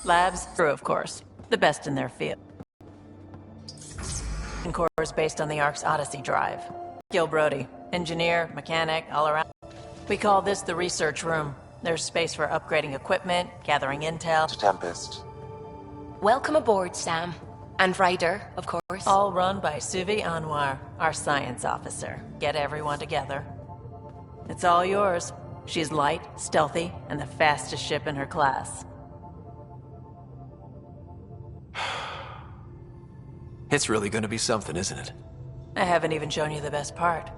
Labs, crew, of course. The best in their field. Cores based on the Ark's Odyssey drive. Gil Brody, engineer, mechanic, all around. We call this the research room. There's space for upgrading equipment, gathering intel. Tempest. Welcome aboard, Sam. And Ryder, of course. All run by Suvi Anwar, our science officer. Get everyone together. It's all yours. She's light, stealthy, and the fastest ship in her class. It's really gonna be something, isn't it? I haven't even shown you the best part.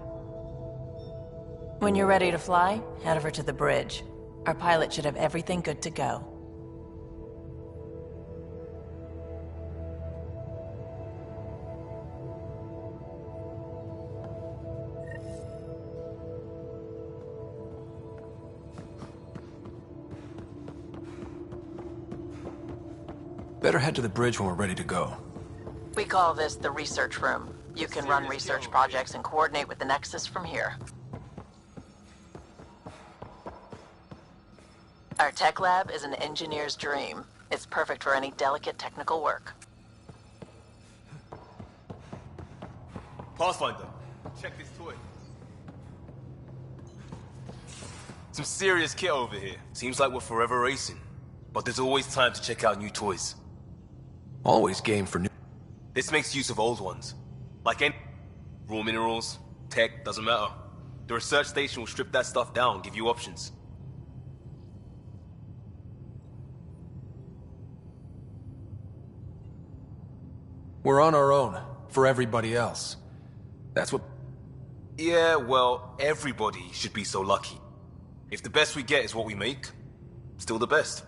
When you're ready to fly, head over to the bridge. Our pilot should have everything good to go. Better head to the bridge when we're ready to go. We call this the research room. You can run research projects and coordinate with the Nexus from here. Our tech lab is an engineer's dream. It's perfect for any delicate technical work. Pathfinder, check this toy. Some serious kit over here. Seems like we're forever racing. But there's always time to check out new toys. Always game for new... This makes use of old ones. Like any raw minerals, tech, doesn't matter. The research station will strip that stuff down, give you options. We're on our own, for everybody else. That's what... Yeah, well, everybody should be so lucky. If the best we get is what we make, still the best.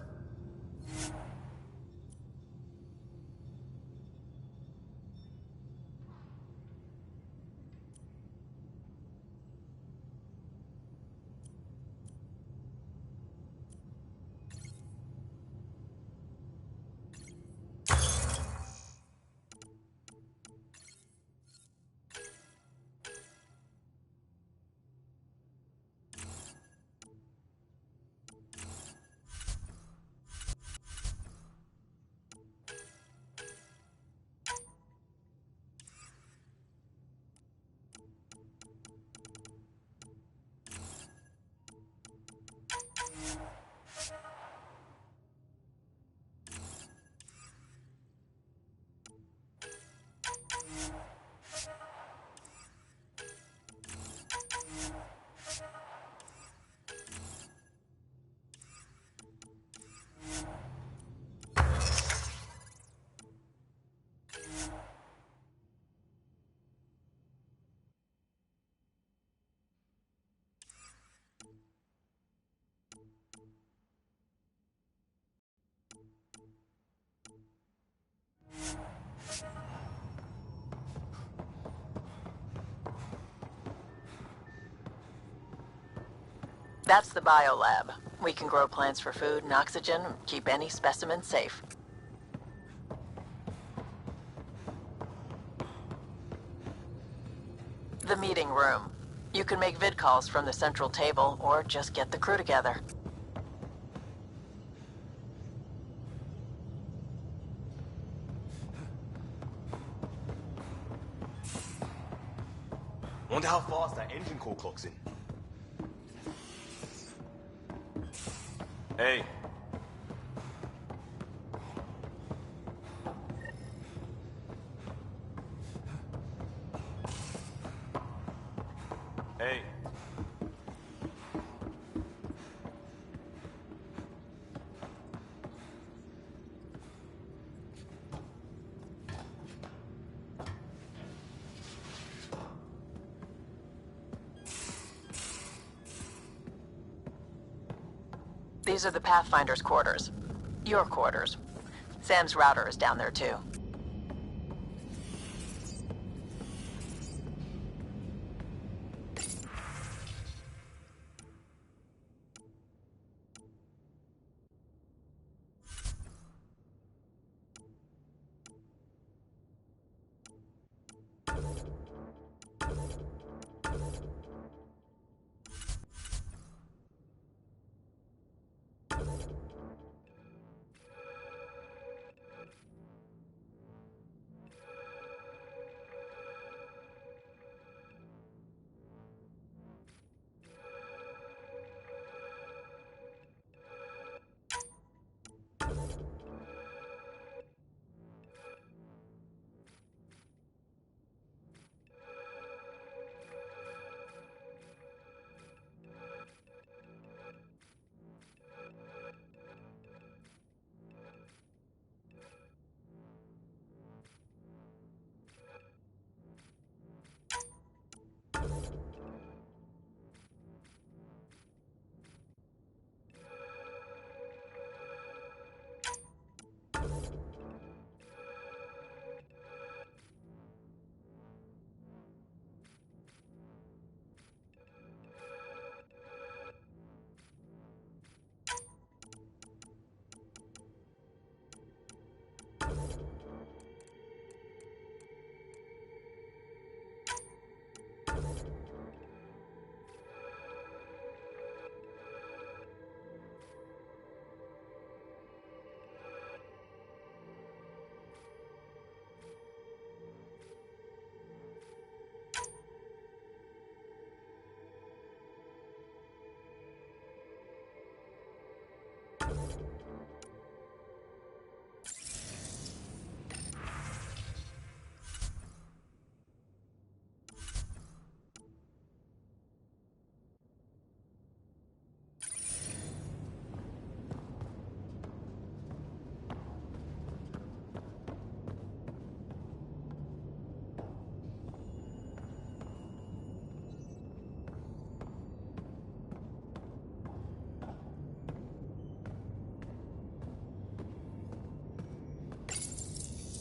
That's the biolab. We can grow plants for food and oxygen, keep any specimen safe. The meeting room. You can make vid calls from the central table, or just get the crew together. Wonder how fast that engine core clocks in. Hey. Hey. These are the Pathfinder's quarters. Your quarters. Sam's router is down there too.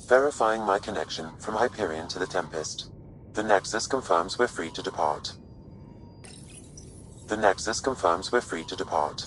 Verifying my connection from Hyperion to the Tempest. The Nexus confirms we're free to depart. The Nexus confirms we're free to depart.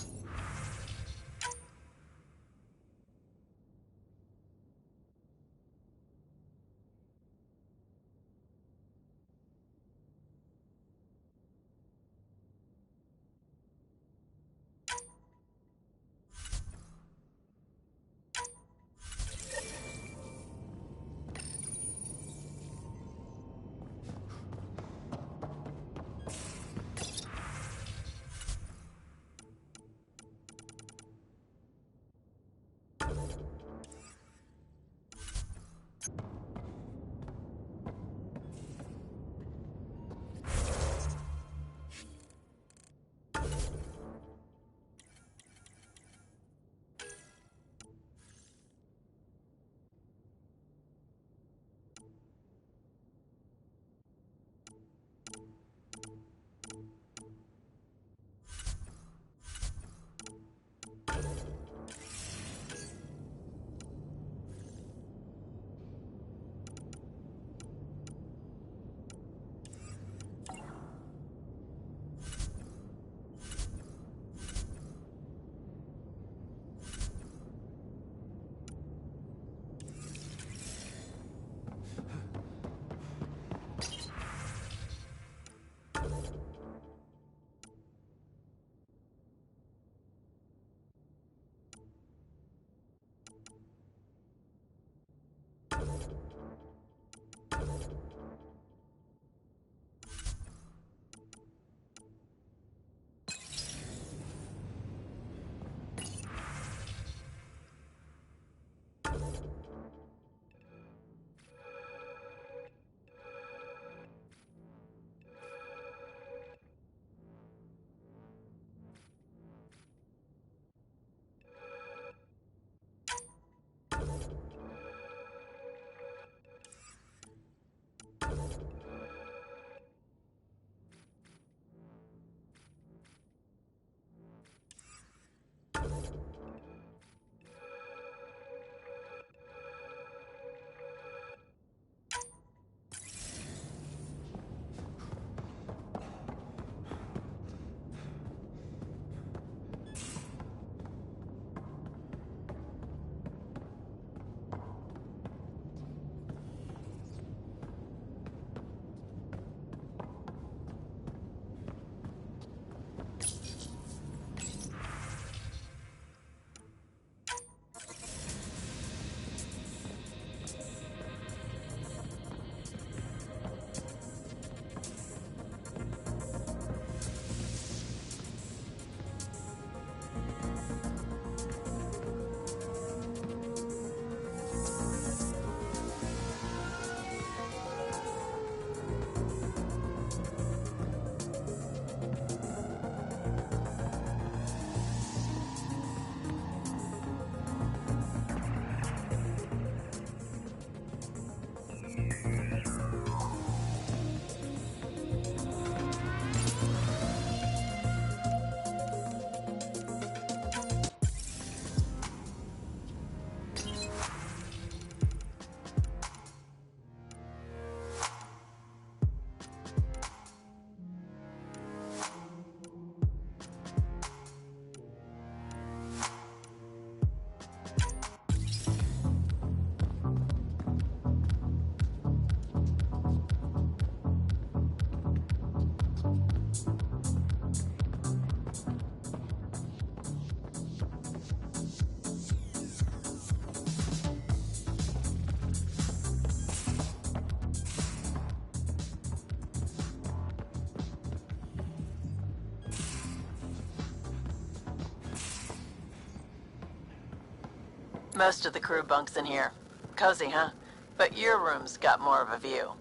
Most of the crew bunks in here. Cozy, huh? But your room's got more of a view.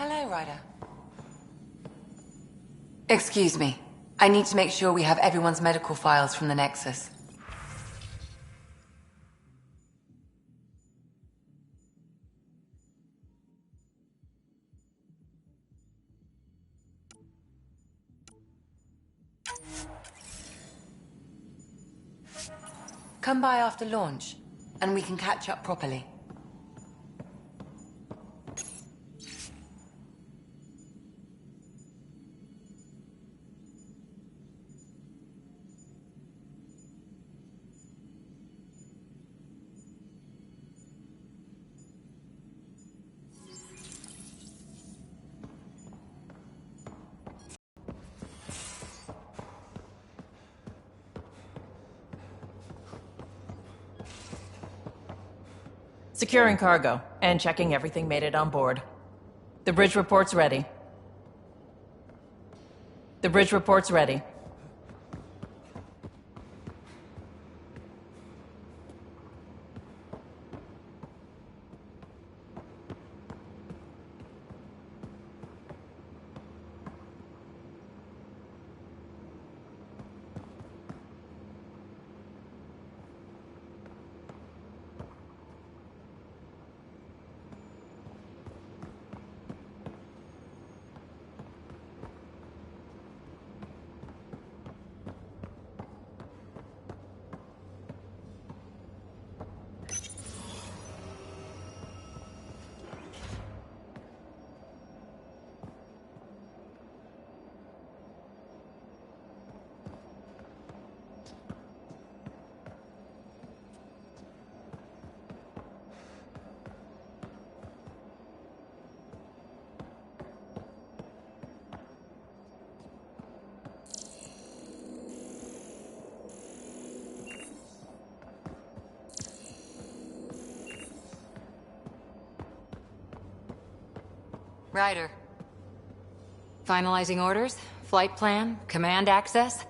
Hello, Ryder. Excuse me. I need to make sure we have everyone's medical files from the Nexus. Come by after launch, and we can catch up properly. Securing cargo and checking everything made it on board. The bridge report's ready. The bridge report's ready. Ryder. Finalizing orders, flight plan, command access.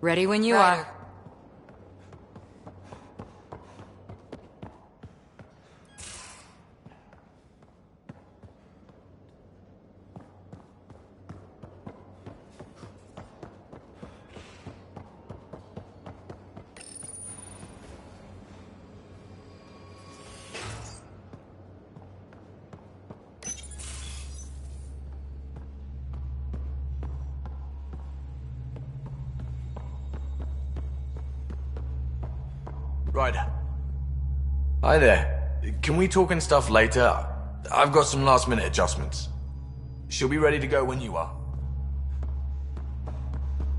Ready when you Ryder. are. Right. Hi there. Can we talk and stuff later? I've got some last minute adjustments. She'll be ready to go when you are.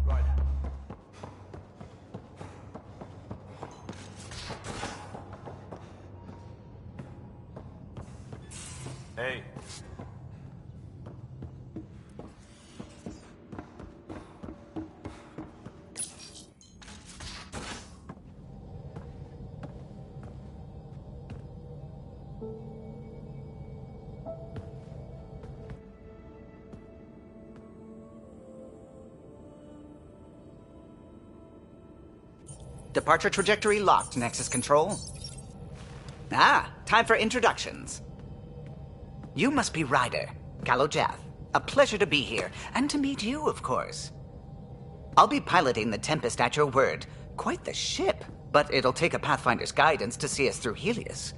Right. Hey. Departure trajectory locked, Nexus Control. Ah, time for introductions. You must be Ryder, Kalojath. A pleasure to be here, and to meet you, of course. I'll be piloting the Tempest at your word. Quite the ship, but it'll take a Pathfinder's guidance to see us through Helios.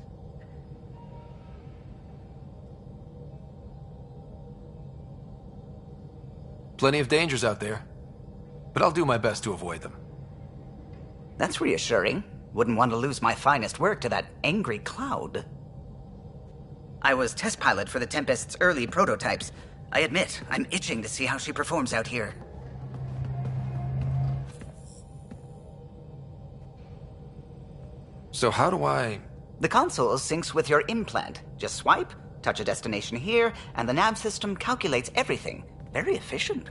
Plenty of dangers out there, but I'll do my best to avoid them. That's reassuring. Wouldn't want to lose my finest work to that angry cloud. I was test pilot for the Tempest's early prototypes. I admit, I'm itching to see how she performs out here. So how do I... The console syncs with your implant. Just swipe, touch a destination here, and the nav system calculates everything. Very efficient.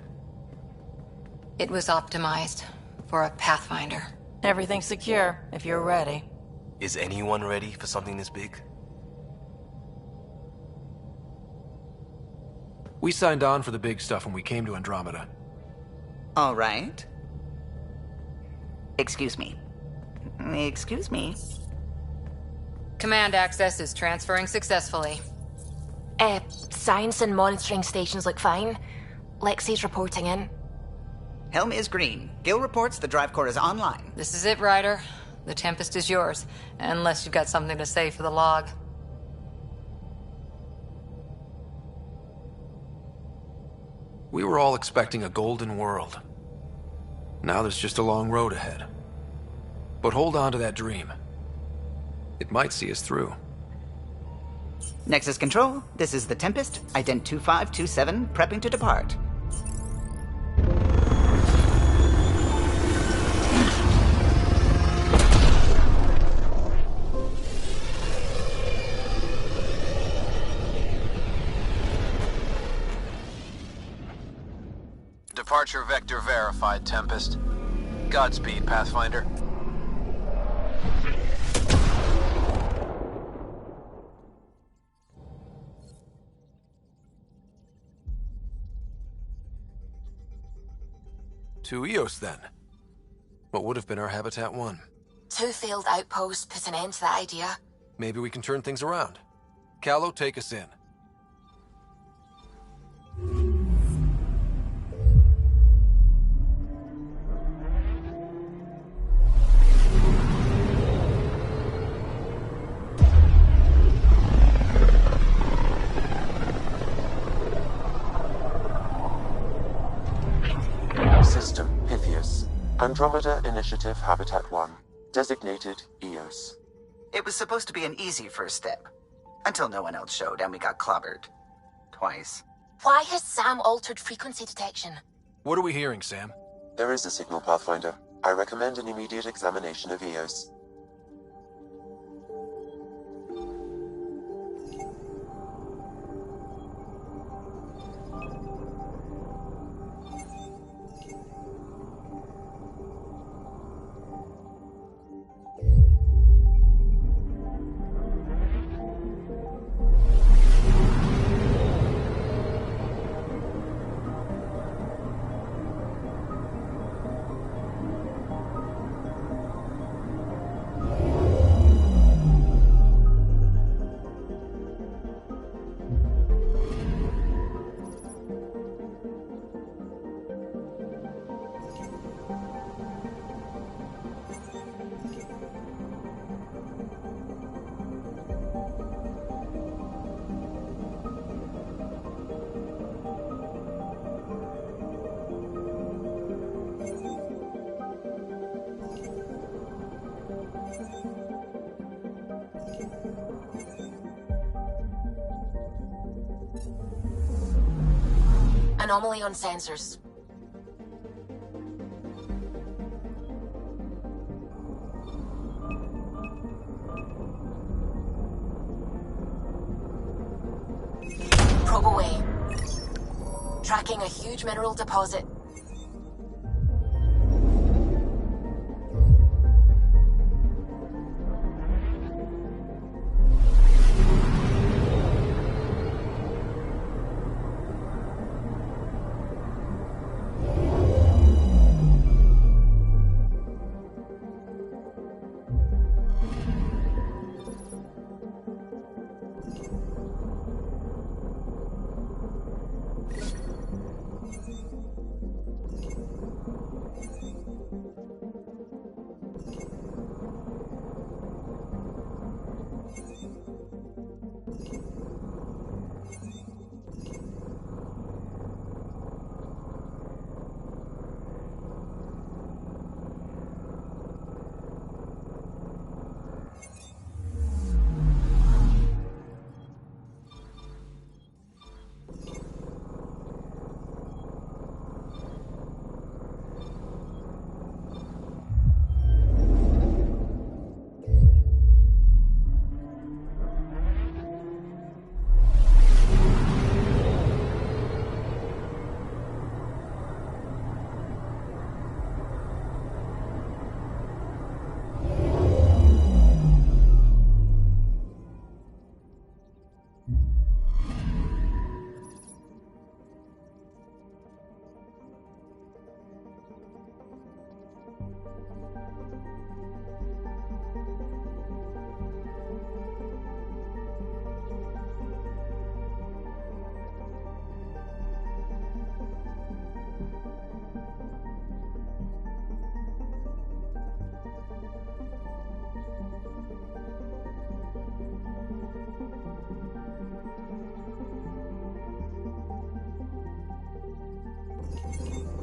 It was optimized for a Pathfinder. Everything's secure, if you're ready. Is anyone ready for something this big? We signed on for the big stuff when we came to Andromeda. All right. Excuse me. Excuse me. Command access is transferring successfully. Science and monitoring stations look fine. Lexi's reporting in. Helm is green. Gil reports the drive core is online. This is it, Ryder. The Tempest is yours, unless you've got something to say for the log. We were all expecting a golden world. Now there's just a long road ahead. But hold on to that dream. It might see us through. Nexus Control, this is the Tempest, Ident 2527, prepping to depart. Departure vector verified, Tempest. Godspeed, Pathfinder. To Eos, then. What would have been our Habitat 1? 2 failed outposts put an end to that idea. Maybe we can turn things around. Callow, take us in. System Pythias. Andromeda Initiative Habitat 1. Designated Eos. It was supposed to be an easy first step. Until no one else showed and we got clobbered. Twice. Why has Sam altered frequency detection? What are we hearing, Sam? There is a signal, Pathfinder. I recommend an immediate examination of Eos. Anomaly on sensors. Probe away. Tracking a huge mineral deposit.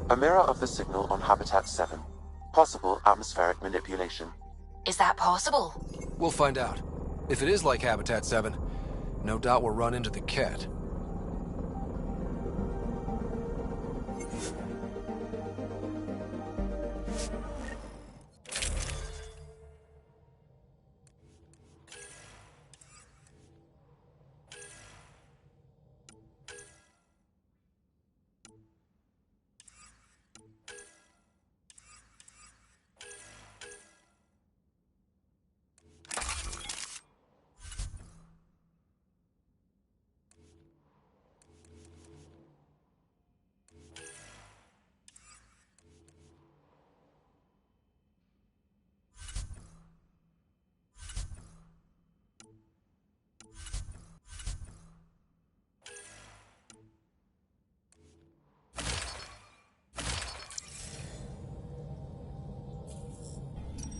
A mirror of the signal on Habitat 7. Possible atmospheric manipulation. Is that possible? We'll find out. If it is like Habitat 7, no doubt we'll run into the cat.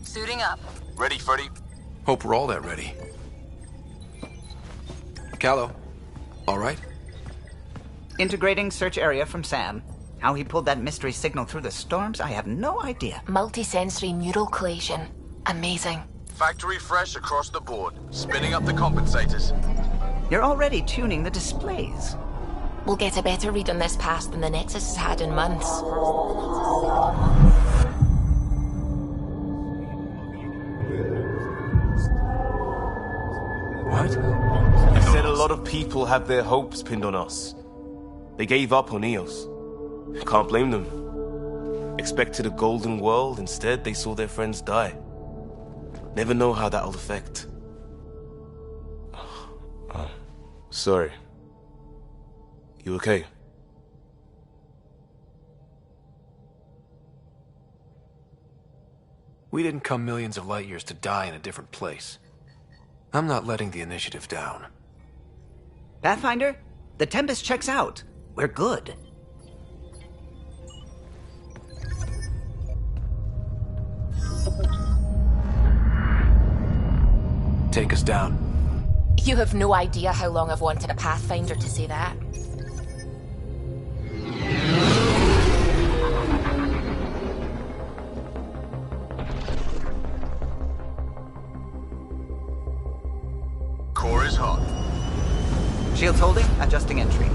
Suiting up. Ready, Freddy? Hope we're all that ready. Callow, all right? Integrating search area from Sam. How he pulled that mystery signal through the storms, I have no idea. Multisensory neural collation. Amazing. Factory fresh across the board. Spinning up the compensators. You're already tuning the displays. We'll get a better read on this pass than the Nexus has had in months. What? You said a lot of people have their hopes pinned on us. They gave up on Eos. Can't blame them. Expected a golden world, instead they saw their friends die. Never know how that'll affect. Sorry. You okay? We didn't come millions of light years to die in a different place. I'm not letting the initiative down. Pathfinder, the Tempest checks out. We're good. Take us down. You have no idea how long I've wanted a Pathfinder to say that. Core is hot. Shields holding, adjusting entry.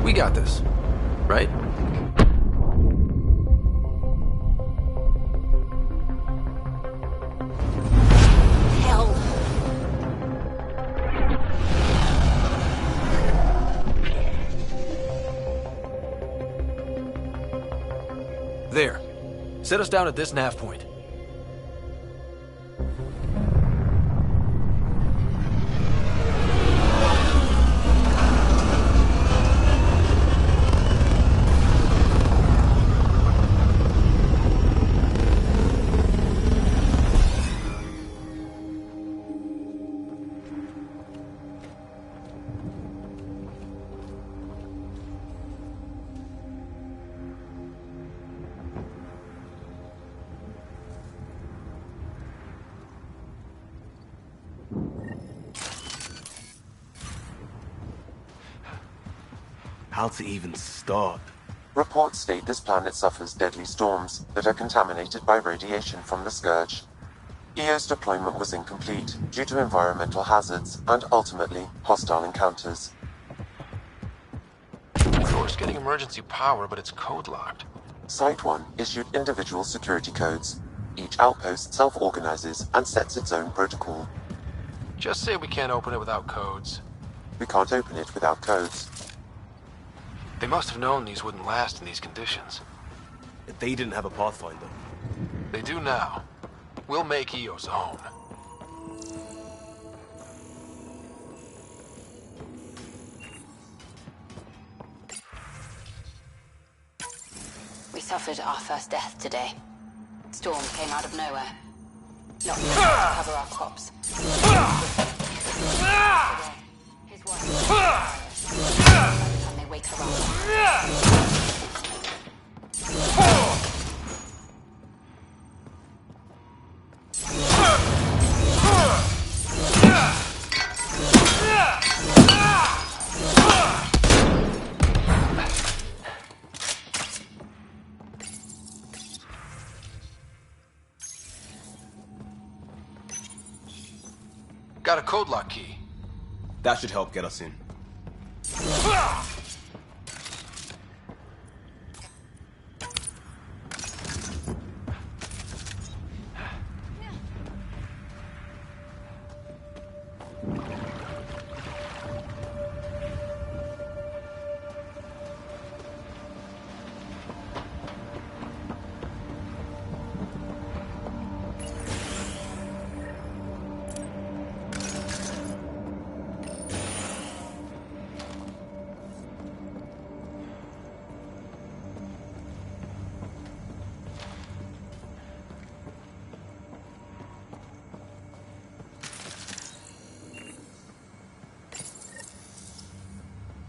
We got this, right? Hell. There. Set us down at this nav point. How to even start? Reports state this planet suffers deadly storms that are contaminated by radiation from the Scourge. EO's deployment was incomplete due to environmental hazards and ultimately hostile encounters. Core's getting emergency power, but it's code-locked. Site 1 issued individual security codes. Each outpost self-organizes and sets its own protocol. Just say we can't open it without codes. We can't open it without codes. They must have known these wouldn't last in these conditions. They didn't have a Pathfinder. They do now. We'll make Eos home. We suffered our first death today. Storm came out of nowhere. Not enough to cover our crops. Today, his wife. By the time they wake her up. Got a code lock key. That should help get us in.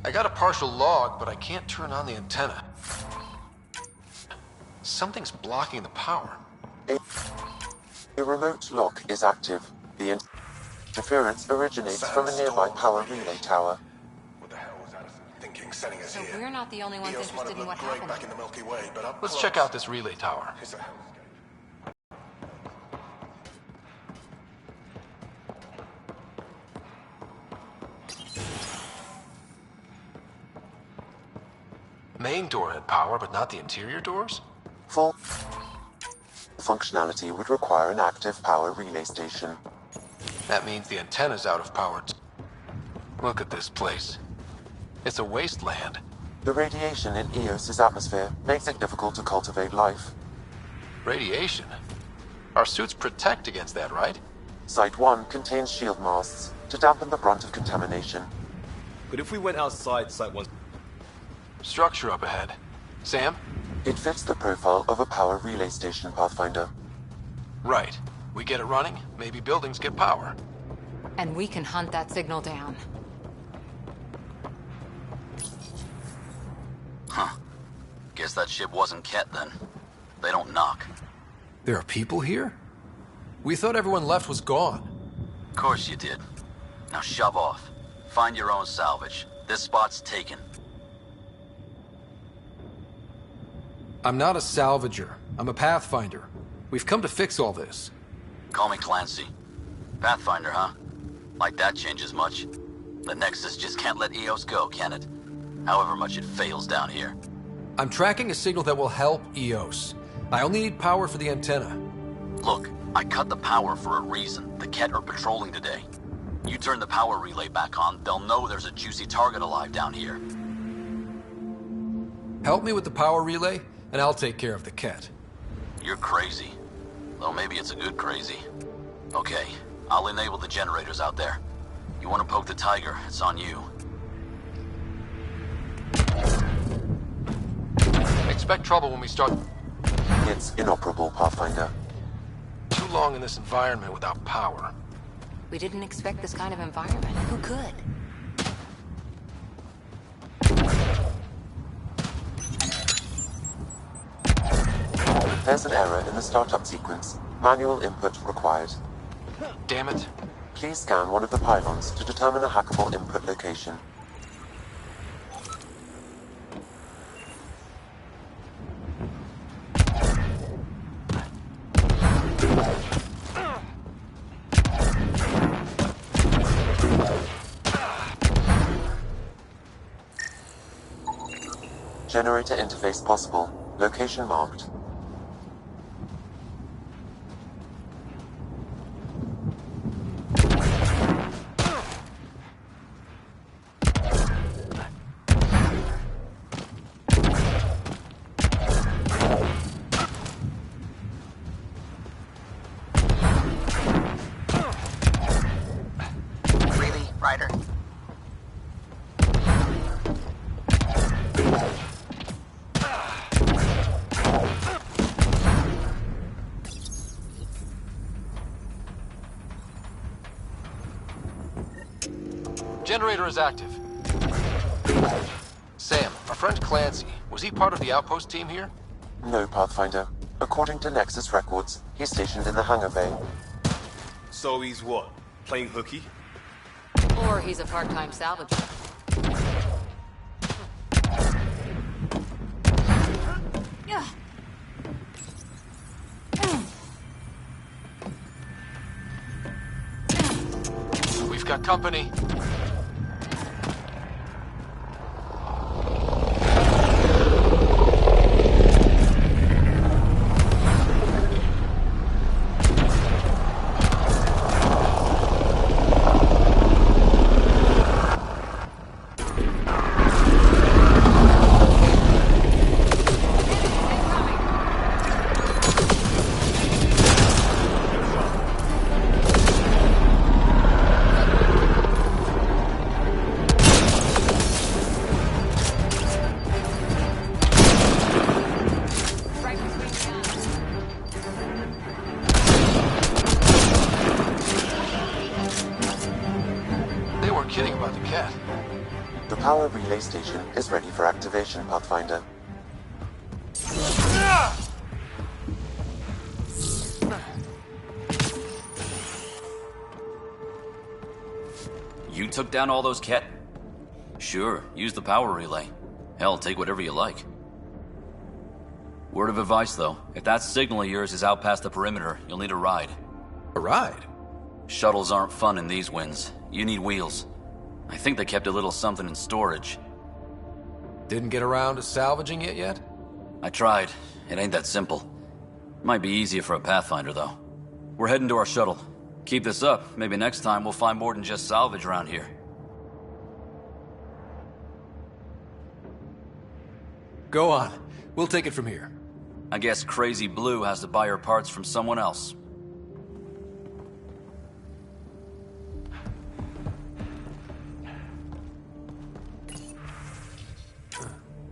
I got a partial log, but I can't turn on the antenna. Something's blocking the power. A remote lock is active. The interference originates from a nearby power relay tower. What the hell was Addison thinking, sending us So here? we're not the only ones Eos might interested have in what looked great happened. back in the Milky Way, but up Let's close, check out this relay tower. it's a hellscape. Main door had power, but not the interior doors? Full functionality would require an active power relay station. That means the antenna's out of power. Look at this place. It's a wasteland. The radiation in Eos's atmosphere makes it difficult to cultivate life. Radiation? Our suits protect against that, right? Site 1 contains shield masts to dampen the brunt of contamination. But if we went outside Site 1... Structure up ahead. Sam? It fits the profile of a power relay station, Pathfinder. Right. We get it running, maybe buildings get power. And we can hunt that signal down. Huh. Guess that ship wasn't Ket then. They don't knock. There are people here? We thought everyone left was gone. Of course you did. Now shove off. Find your own salvage. This spot's taken. I'm not a salvager. I'm a pathfinder. We've come to fix all this. Call me Clancy. Pathfinder, huh? Like that changes much. The Nexus just can't let Eos go, can it? However much it fails down here. I'm tracking a signal that will help Eos. I only need power for the antenna. Look, I cut the power for a reason. The Ket are patrolling today. You turn the power relay back on, they'll know there's a juicy target alive down here. Help me with the power relay, and I'll take care of the Ket. You're crazy. Though maybe it's a good crazy. Okay, I'll enable the generators out there. You want to poke the tiger, it's on you. Expect trouble when we start. It's inoperable, Pathfinder. Too long in this environment without power. We didn't expect this kind of environment. Who could? There's an error in the startup sequence. Manual input required. Damn it. Please scan one of the pylons to determine a hackable input location. Generator interface possible. Location marked. Really, Ryder? Generator is active. Sam, our friend Clancy, was he part of the outpost team here? No, Pathfinder. According to Nexus records, he's stationed in the hangar bay. So he's what? Playing hooky? Or he's a part-time salvager. got company. Kidding about the cat. The power relay station is ready for activation, Pathfinder. You took down all those cat? Sure, use the power relay. Hell, take whatever you like. Word of advice, though. If that signal of yours is out past the perimeter, you'll need a ride. A ride? Shuttles aren't fun in these winds. You need wheels. I think they kept a little something in storage. Didn't get around to salvaging it yet? I tried. It ain't that simple. Might be easier for a Pathfinder, though. We're heading to our shuttle. Keep this up. Maybe next time we'll find more than just salvage around here. Go on. We'll take it from here. I guess Crazy Blue has to buy her parts from someone else.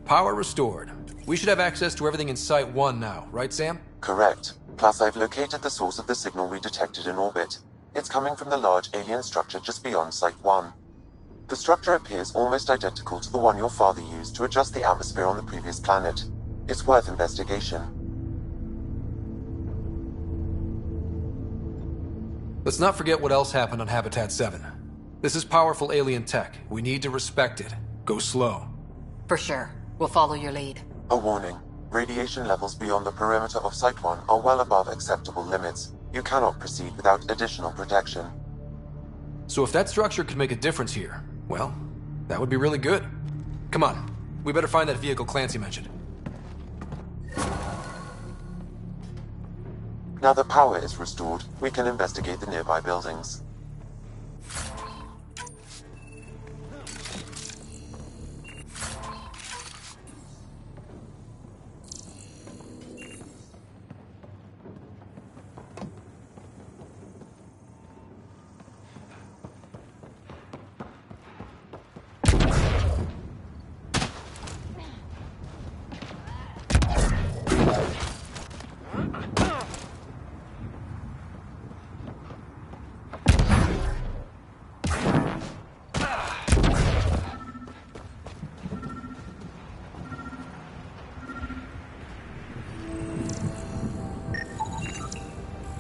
Power restored. We should have access to everything in Site 1 now, right, Sam? Correct. Plus, I've located the source of the signal we detected in orbit. It's coming from the large alien structure just beyond Site 1. The structure appears almost identical to the one your father used to adjust the atmosphere on the previous planet. It's worth investigation. Let's not forget what else happened on Habitat 7. This is powerful alien tech. We need to respect it. Go slow. For sure. We'll follow your lead. A warning. Radiation levels beyond the perimeter of Site 1 are well above acceptable limits. You cannot proceed without additional protection. So if that structure could make a difference here, well, that would be really good. Come on. We better find that vehicle Clancy mentioned. Now that power is restored, we can investigate the nearby buildings.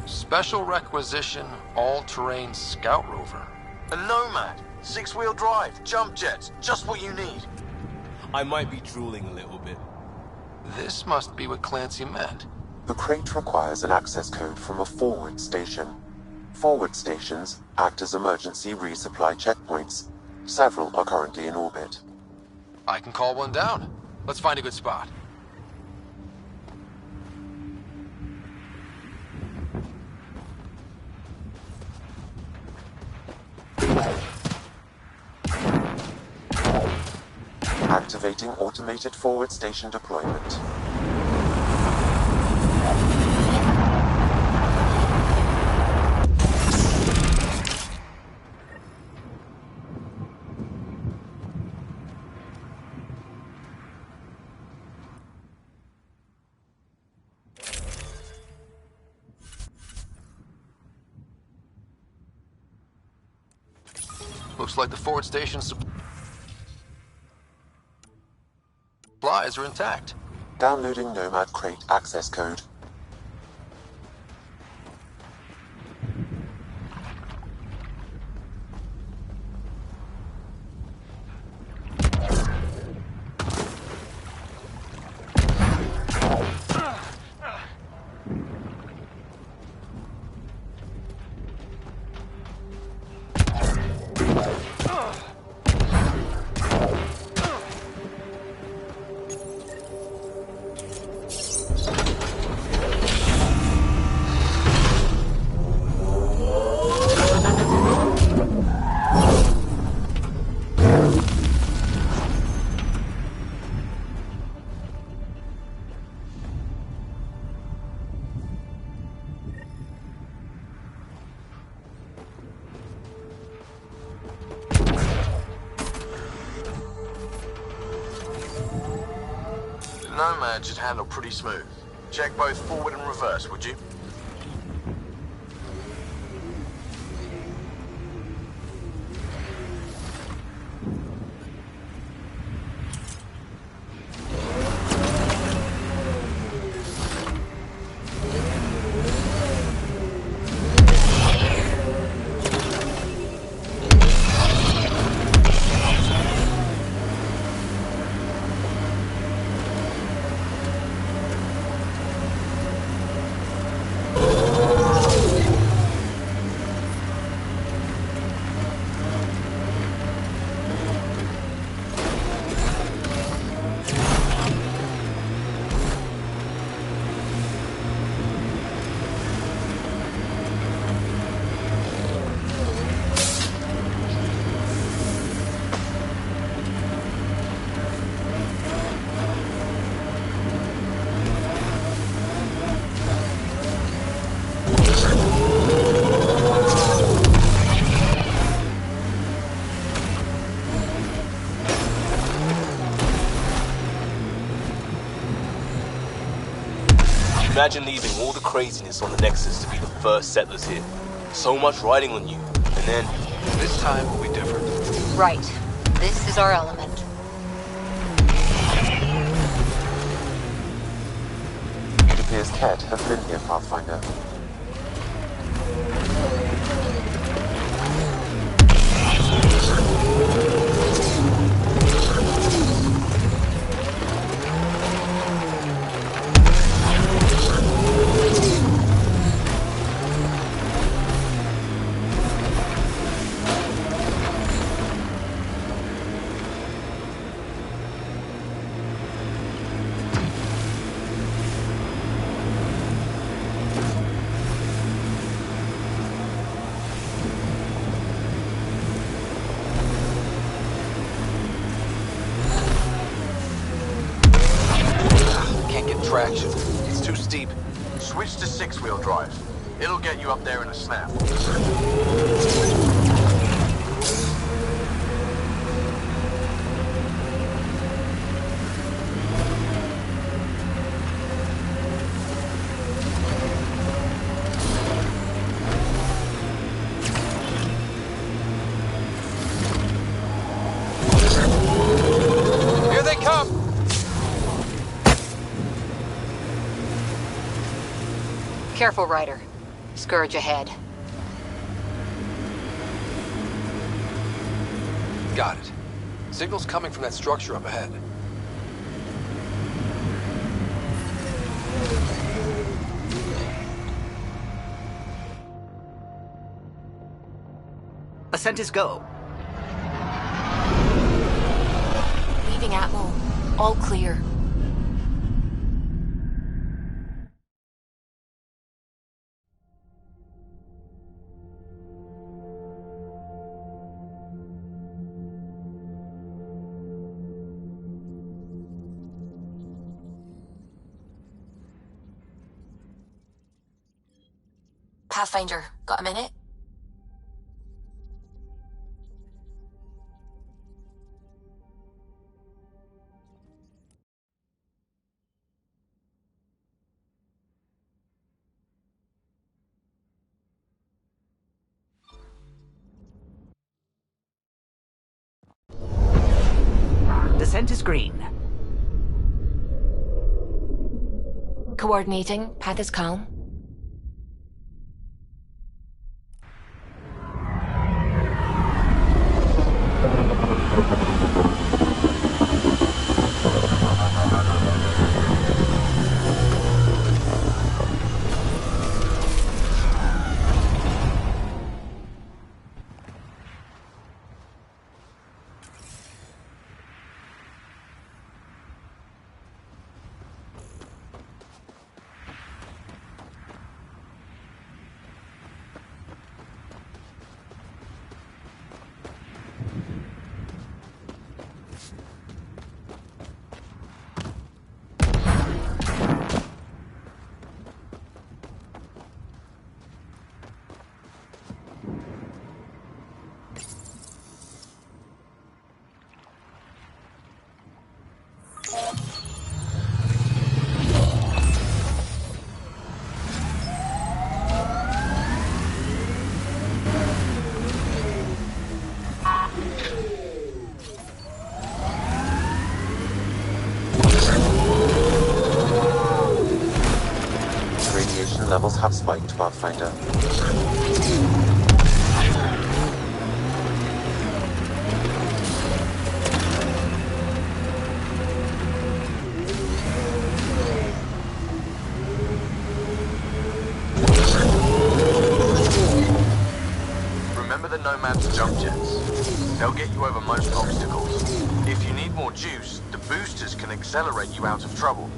Special requisition, all-terrain scout rover. A Nomad, 6-wheel drive, jump jets, just what you need. I might be drooling a little bit. This must be what Clancy meant. The crate requires an access code from a forward station. Forward stations act as emergency resupply checkpoints. Several are currently in orbit. I can call one down. Let's find a good spot. Activating automated forward station deployment. Looks like the forward station supplies are intact. Downloading Nomad crate access code. Nomad should handle pretty smooth. Check both forward and reverse, would you? Imagine leaving all the craziness on the Nexus to be the first settlers here. So much riding on you, and then... This time will be different. Right. This is our element. It appears Kett has been here, Pathfinder. Traction. It's too steep. Switch to six-wheel drive. It'll get you up there in a snap. Here they come! Careful, Ryder. Scourge ahead. Got it. Signal's coming from that structure up ahead. Ascent is go. Leaving Atmo. All clear. Pathfinder, got a minute? Descent is green. Coordinating. Path is calm. have spiked, Pathfinder. Remember the Nomad's jump jets. They'll get you over most obstacles. If you need more juice, the boosters can accelerate you out of trouble.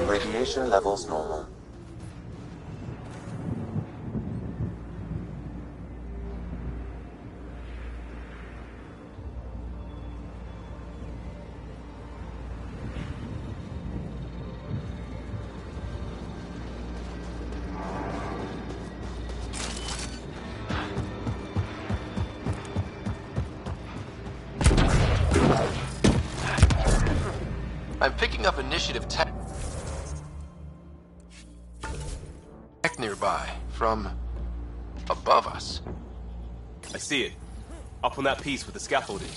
Radiation levels normal. I'm picking up initiative tech nearby, from above us. I see it. Up on that piece with the scaffolding.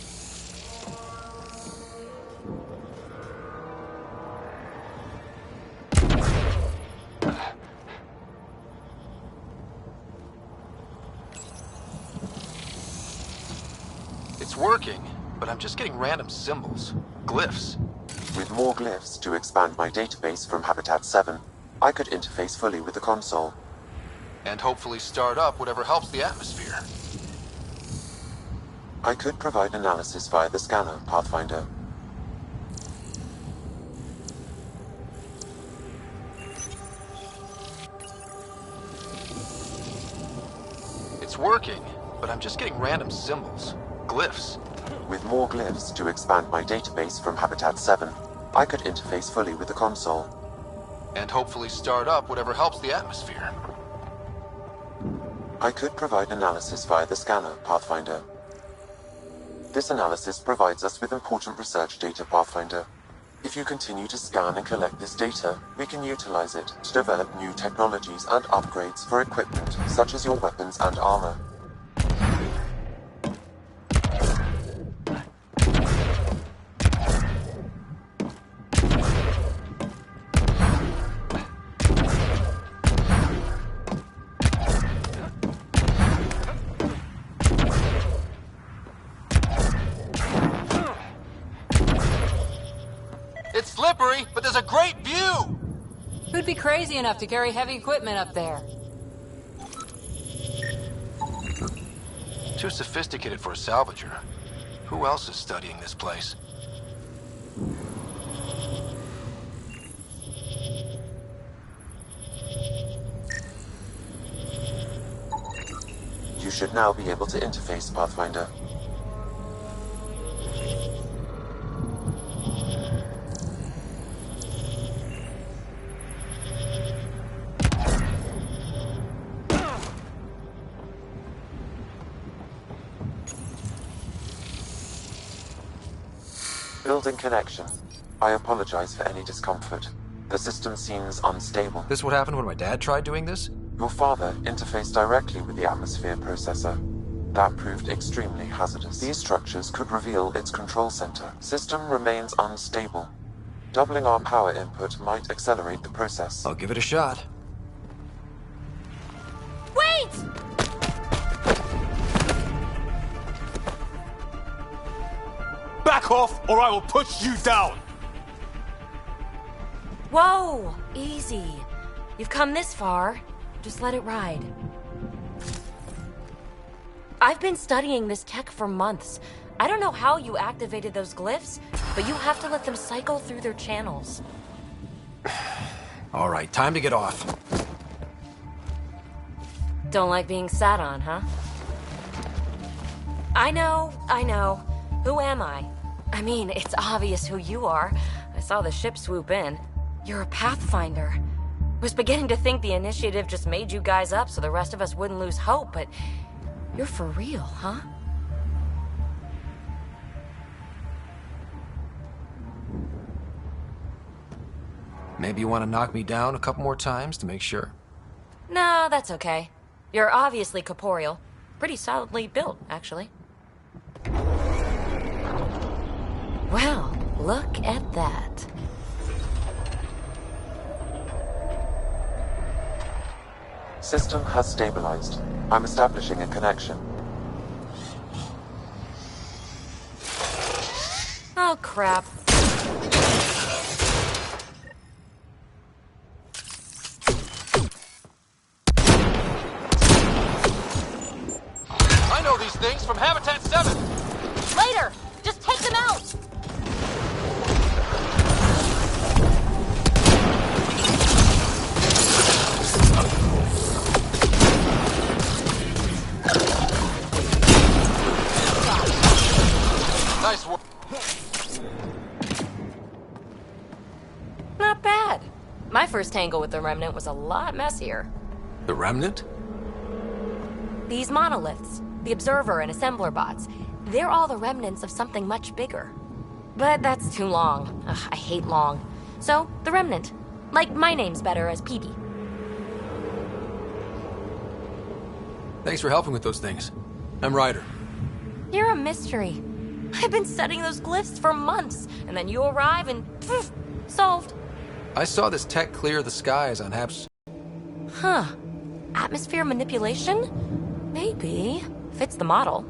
It's working, but I'm just getting random symbols, glyphs. With more glyphs to expand my database from Habitat 7, I could interface fully with the console. And hopefully start up whatever helps the atmosphere. I could provide analysis via the scanner, Pathfinder. It's working, but I'm just getting random symbols, glyphs. With more glyphs to expand my database from Habitat 7, I could interface fully with the console. And hopefully start up whatever helps the atmosphere. I could provide analysis via the scanner, Pathfinder. This analysis provides us with important research data, Pathfinder. If you continue to scan and collect this data, we can utilize it to develop new technologies and upgrades for equipment, such as your weapons and armor. It's slippery, but there's a great view! Who'd be crazy enough to carry heavy equipment up there? Too sophisticated for a salvager. Who else is studying this place? You should now be able to interface, Pathfinder. Building connection. I apologize for any discomfort. The system seems unstable. This what happened when my dad tried doing this? Your father interfaced directly with the atmosphere processor. That proved extremely hazardous. These structures could reveal its control center. System remains unstable. Doubling our power input might accelerate the process. I'll give it a shot. Wait! Back off, or I will push you down! Whoa! Easy. You've come this far. Just let it ride. I've been studying this tech for months. I don't know how you activated those glyphs, but you have to let them cycle through their channels. All right, time to get off. Don't like being sat on, huh? I know. Who am I? I mean, it's obvious who you are. I saw the ship swoop in. You're a Pathfinder. Was beginning to think the initiative just made you guys up so the rest of us wouldn't lose hope, but you're for real, huh? Maybe you want to knock me down a couple more times to make sure? No, that's okay. You're obviously corporeal. Pretty solidly built, actually. Look at that. System has stabilized. I'm establishing a connection. Oh, crap. I know these things from Habitat 7! Later! Just take them out! Nice work. Not bad. My first tangle with the Remnant was a lot messier. The Remnant? These monoliths, the Observer and Assembler bots, they're all the remnants of something much bigger. But that's too long. Ugh, I hate long. So, the Remnant. Like, my name's better as PB. Thanks for helping with those things. I'm Ryder. You're a mystery. I've been studying those glyphs for months, and then you arrive and poof, solved. I saw this tech clear the skies on Haps. Huh. Atmosphere manipulation? Maybe. Fits the model.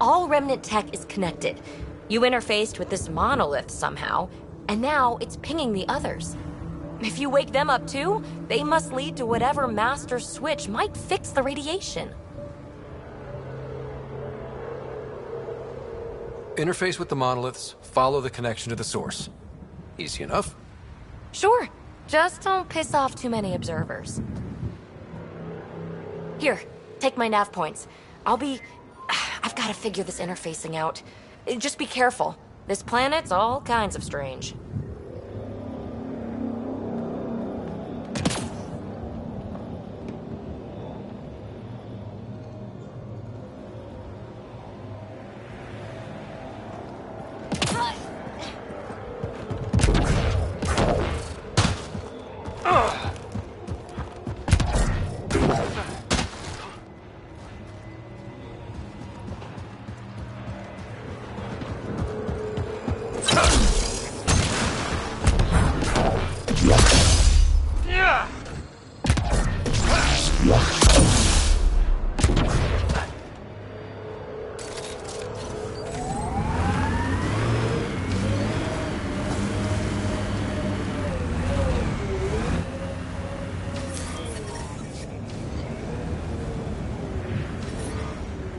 All Remnant tech is connected. You interfaced with this monolith somehow, and now it's pinging the others. If you wake them up too, they must lead to whatever master switch might fix the radiation. Interface with the monoliths, follow the connection to the source. Easy enough. Sure. Just don't piss off too many observers. Here, take my nav points. I've got to figure this interfacing out. Just be careful. This planet's all kinds of strange.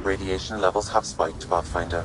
Radiation levels have spiked, Pathfinder.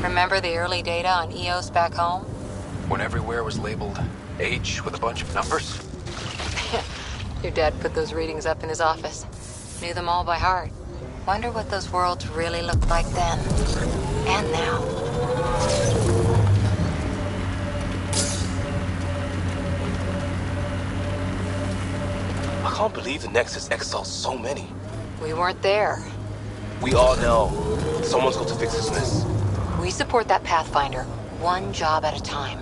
Remember the early data on EOS back home? When everywhere was labeled H with a bunch of numbers? Your dad put those readings up in his office. Knew them all by heart. Wonder what those worlds really looked like then. And now. I can't believe the Nexus exiled so many. We weren't there. We all know. Someone's got to fix this mess. We support that Pathfinder, one job at a time.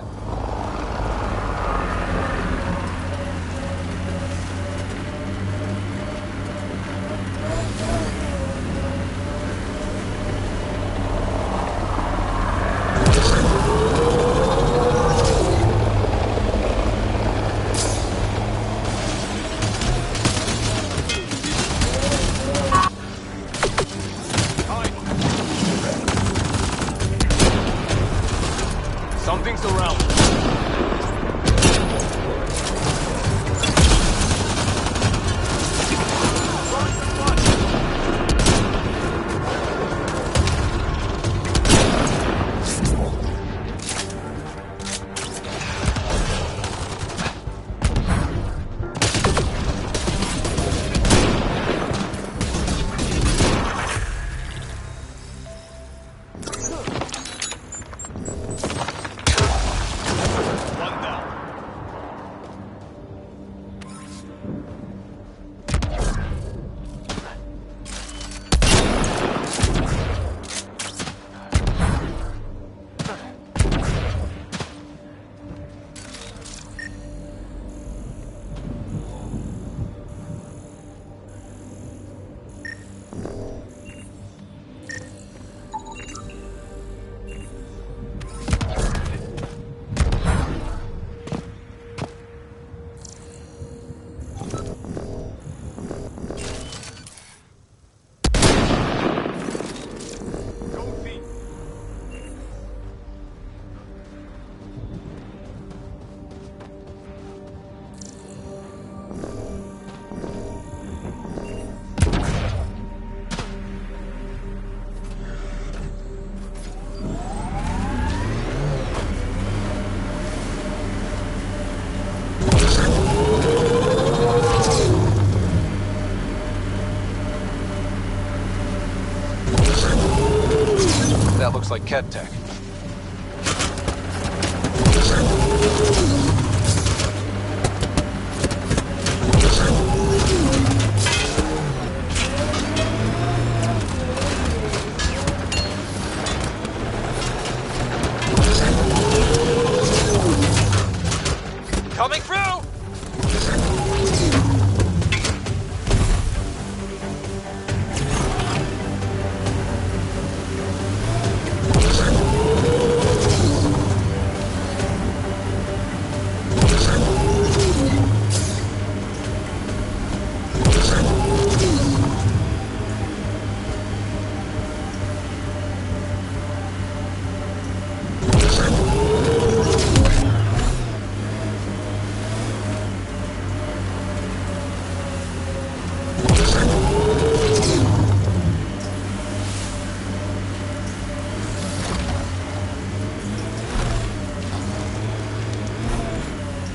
Something's around. That looks like Ket tech. Coming through!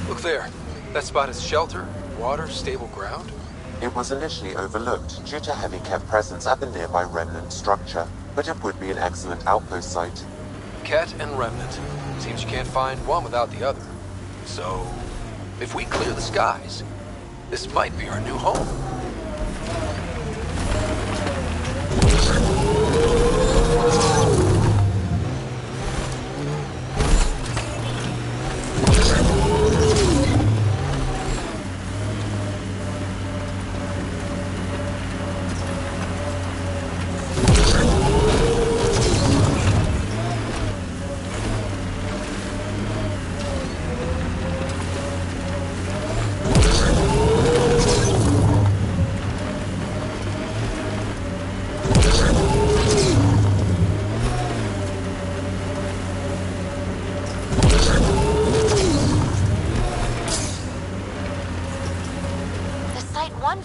Look there. That spot is shelter, water, stable ground. It was initially overlooked due to heavy Ket presence at the nearby remnant structure, but it would be an excellent outpost site. Ket and Remnant. Seems you can't find one without the other. So, if we clear the skies, this might be our new home.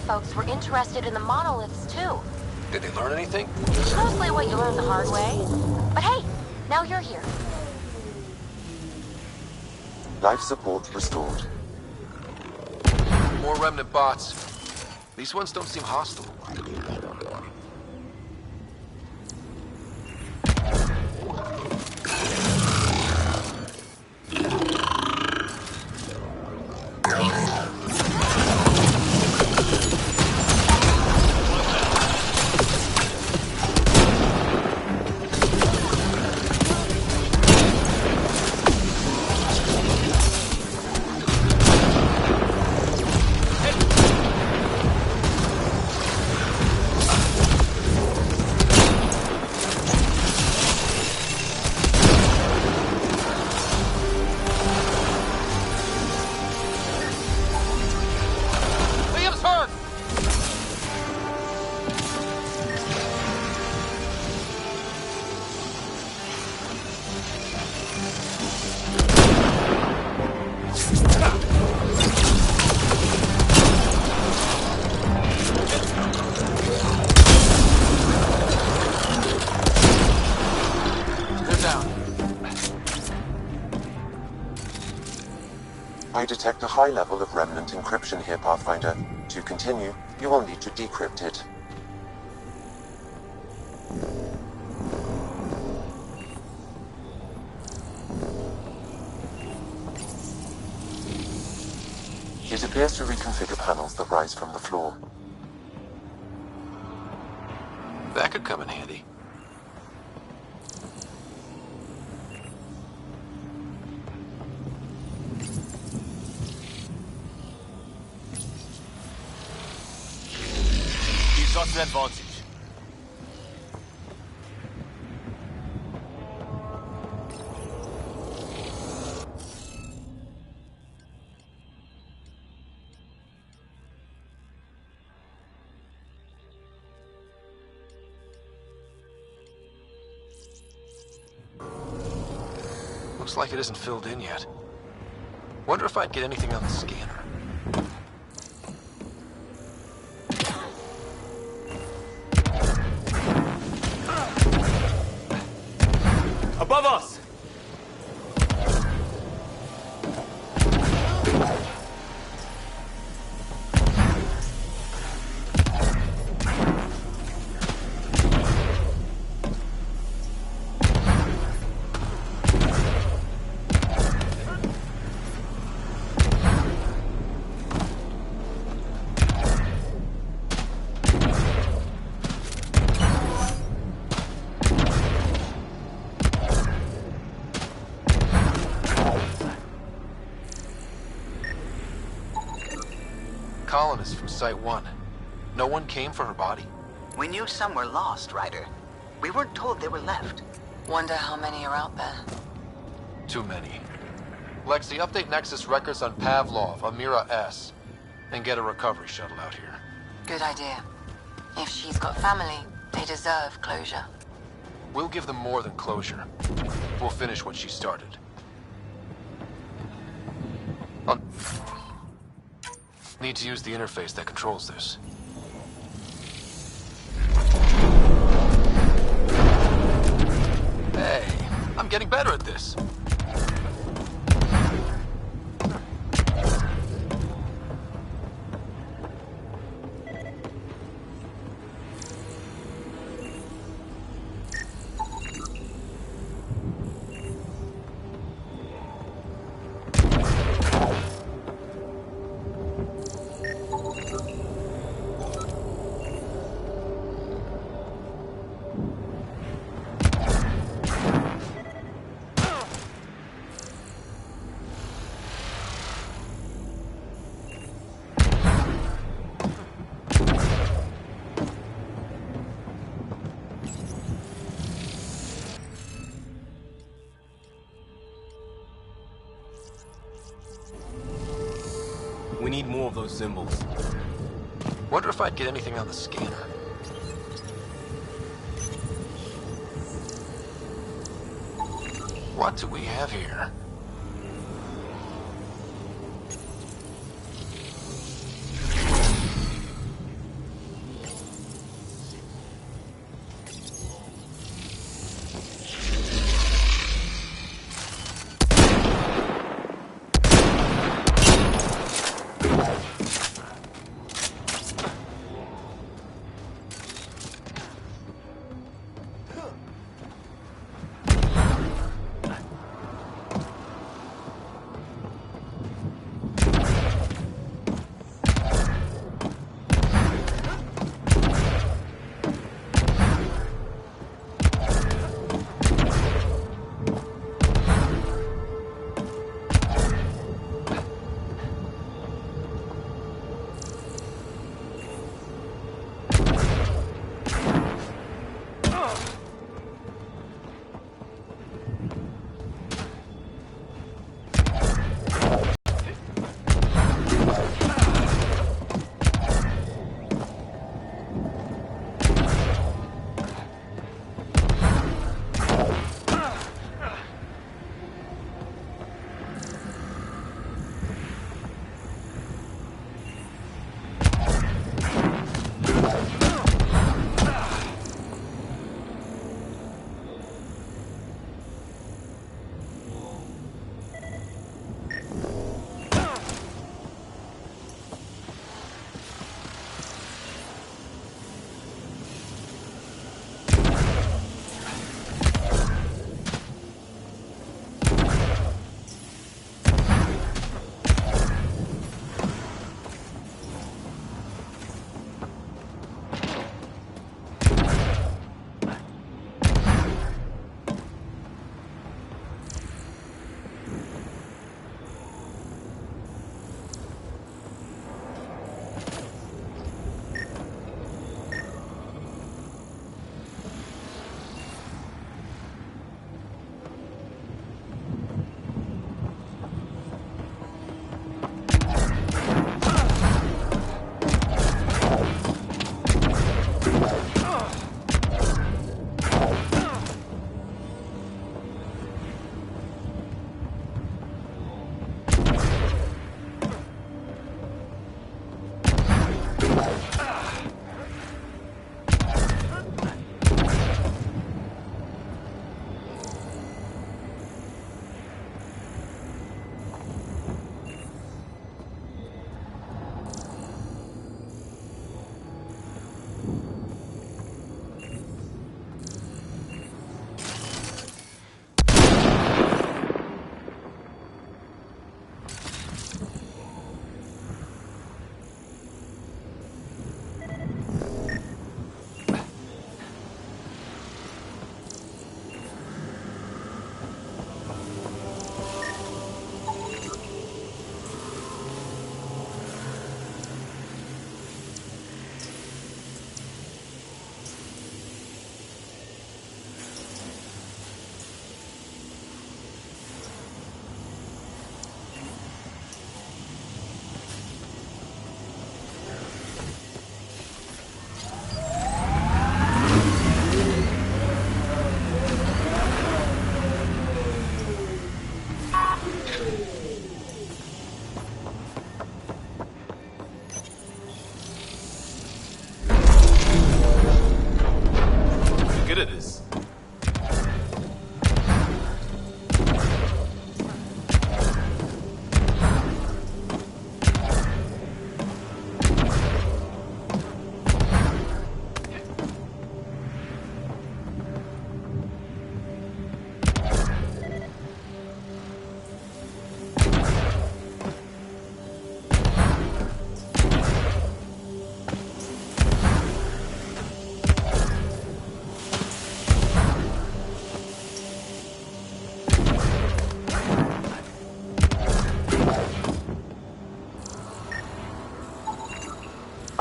Folks were interested in the monoliths too. Did they learn anything? Mostly what you learn the hard way. But hey, now you're here. Life support restored. More Remnant bots. These ones don't seem hostile. I detect a high level of remnant encryption here, Pathfinder. To continue, you will need to decrypt it. It appears to reconfigure panels that rise from the floor. That could come in handy. Gives us an advantage. Looks like it isn't filled in yet. Wonder if I'd get anything on the scanner. Above us! colonists from Site 1. No one came for her body? We knew some were lost, Ryder. We weren't told they were left. Wonder how many are out there. Too many. Lexi, update Nexus records on Pavlov, Amira S. And get a recovery shuttle out here. Good idea. If she's got family, they deserve closure. We'll give them more than closure. We'll finish what she started. I'll need to use the interface that controls this. Hey, I'm getting better at this. We need more of those symbols. Wonder if I'd get anything on the scanner. What do we have here?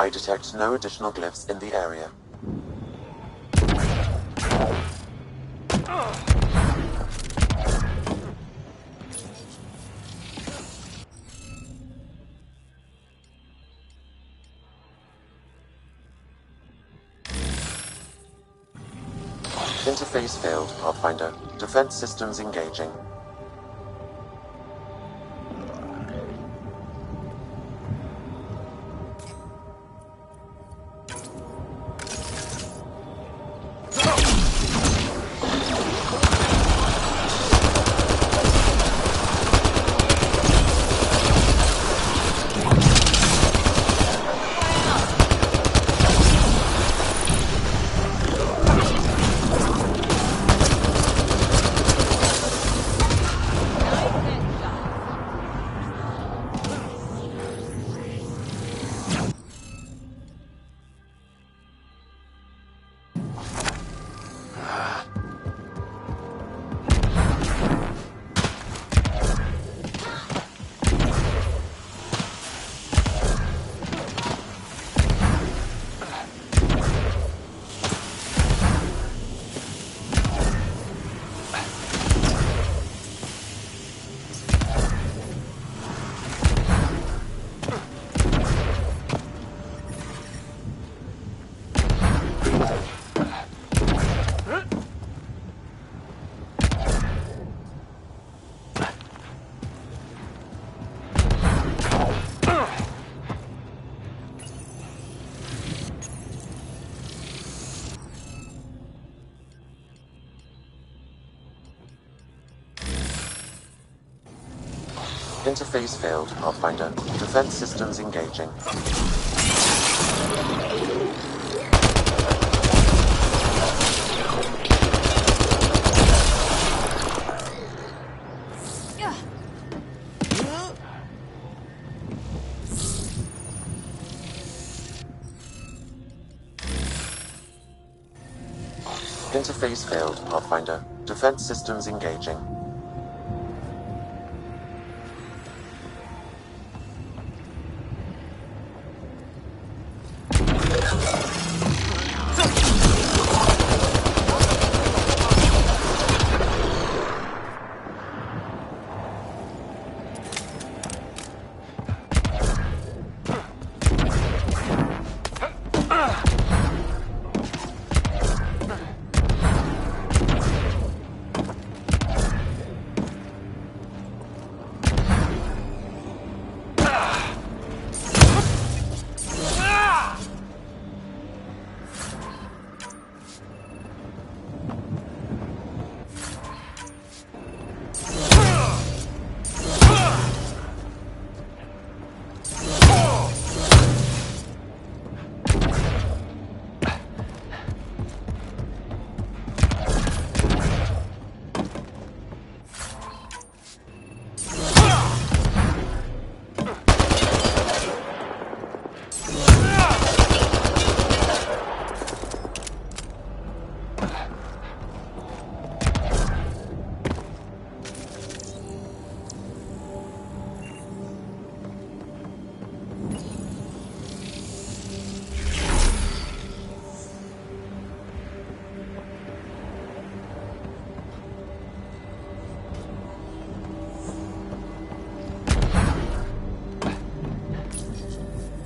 I detect no additional glyphs in the area. Interface failed, Pathfinder. Defense systems engaging. Interface failed, Pathfinder. Defense systems engaging. Interface failed, Pathfinder. Defense systems engaging.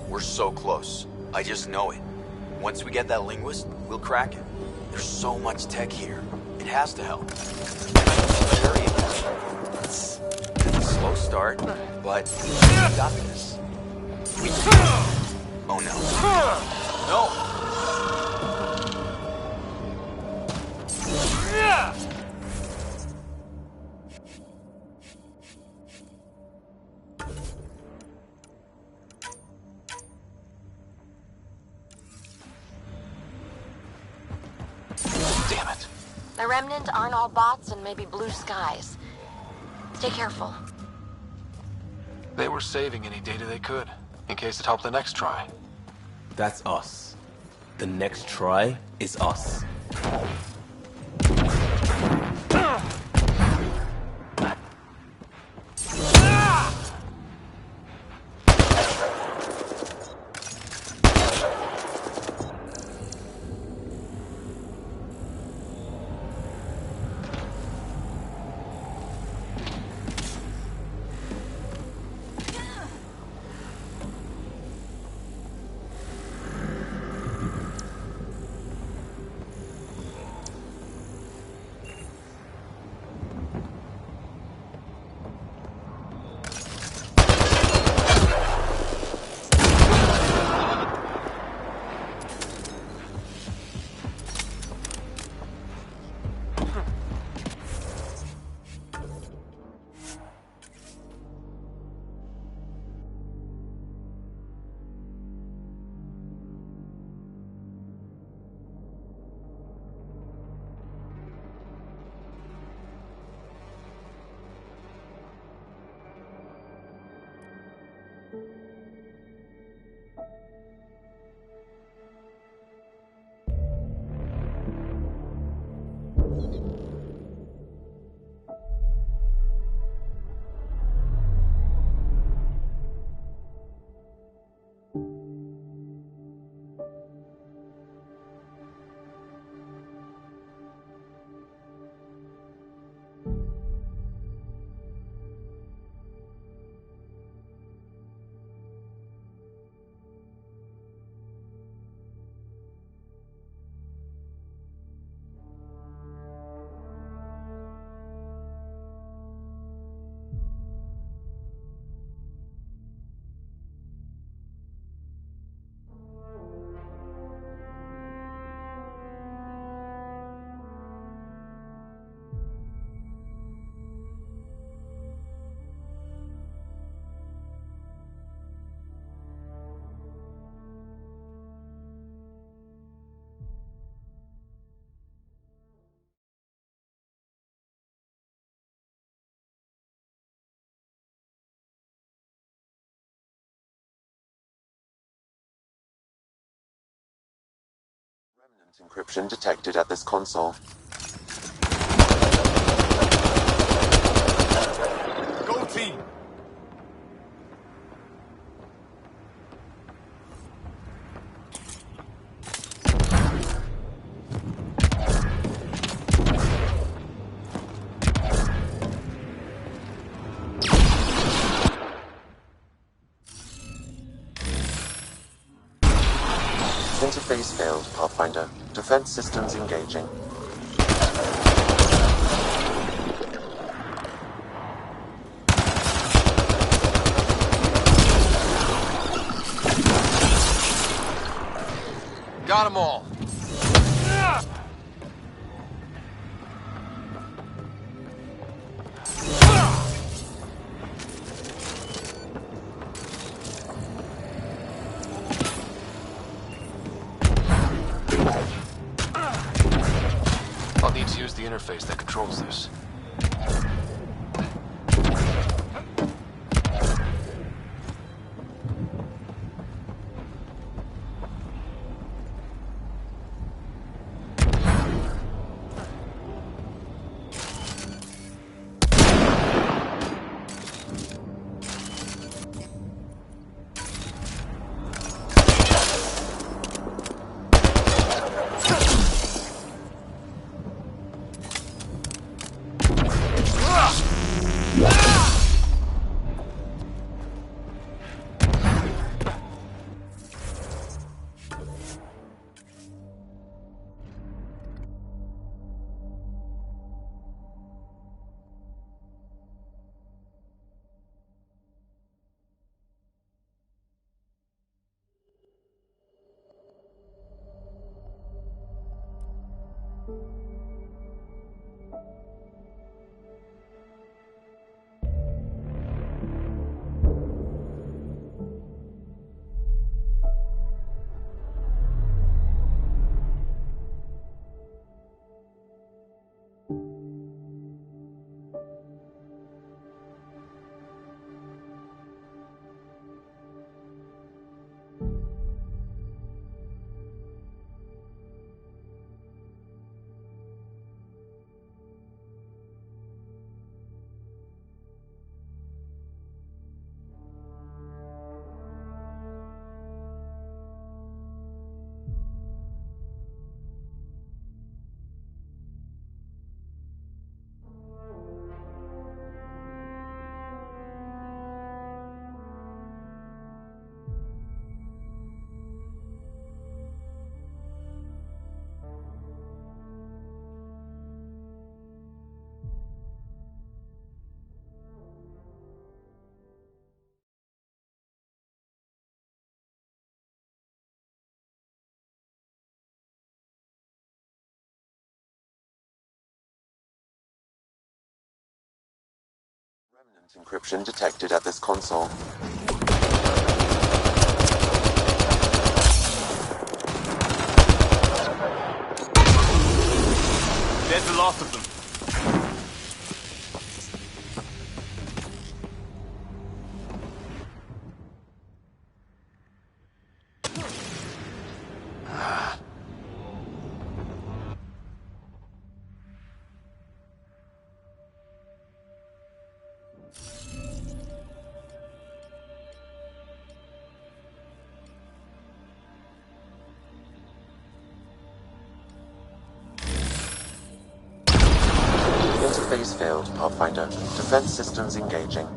We're so close. I just know it. Once we get that linguist, we'll crack it. There's so much tech here. It has to help. Very important. It's a slow start, but we got this. We... Oh no. No! Damn it. The Remnant aren't all bots and maybe blue skies. Stay careful. They were saving any data they could, in case it helped the next try. That's us. The next try is us. Encryption detected at this console. Go team! Interface failed, Pathfinder. Defense systems engaging. Got them all. I'll need to use the interface that controls this. Remnant encryption detected at this console. There's the last of them. Interface failed, Pathfinder. Defense systems engaging.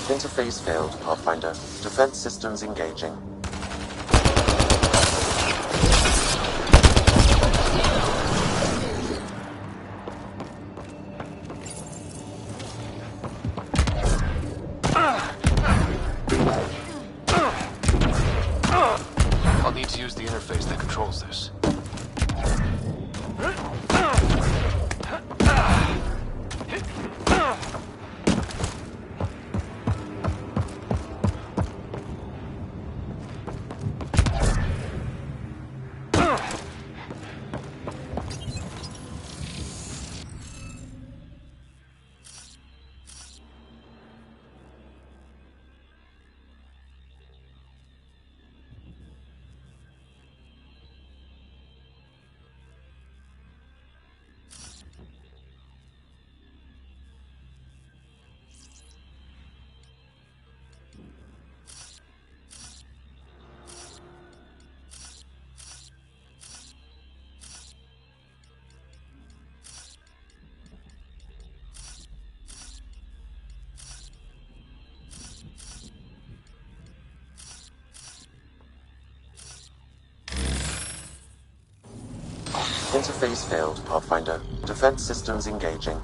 Interface failed, Pathfinder. Defense systems engaging. I'll need to use the interface that controls this. Interface failed, Pathfinder. Defense systems engaging.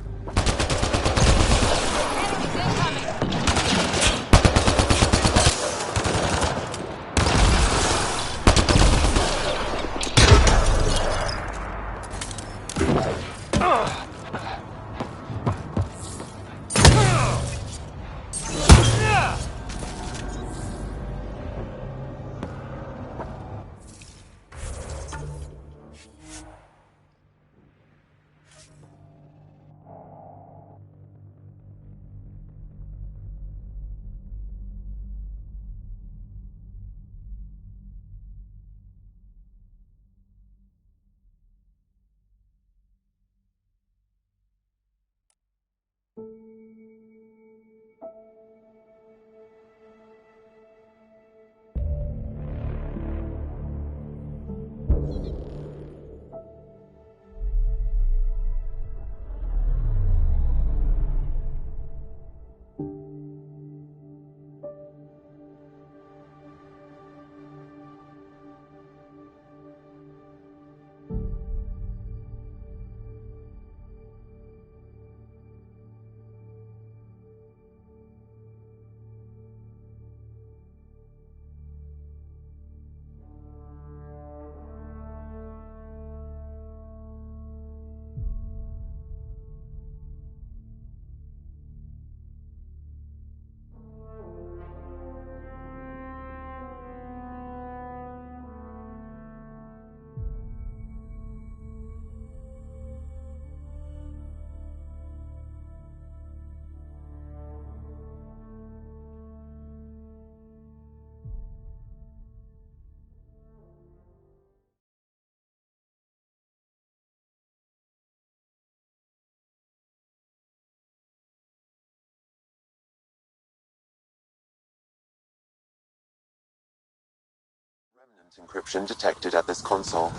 Remnant encryption detected at this console.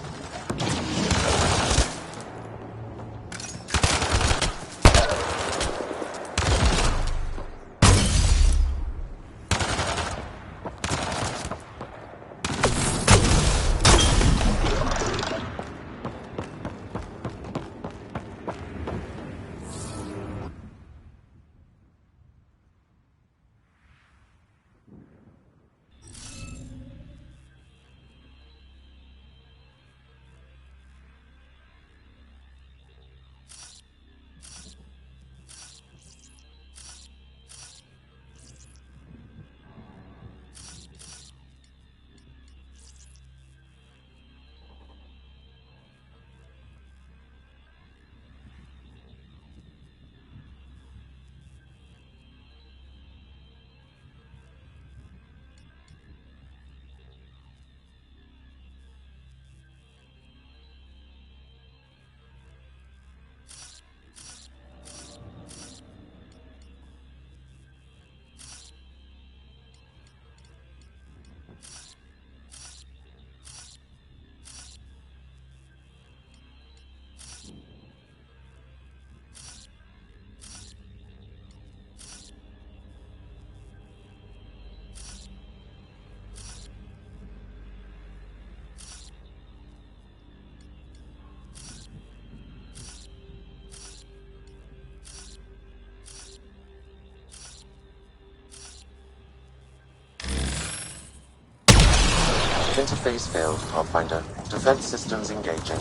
Interface failed, Pathfinder. Defense systems engaging.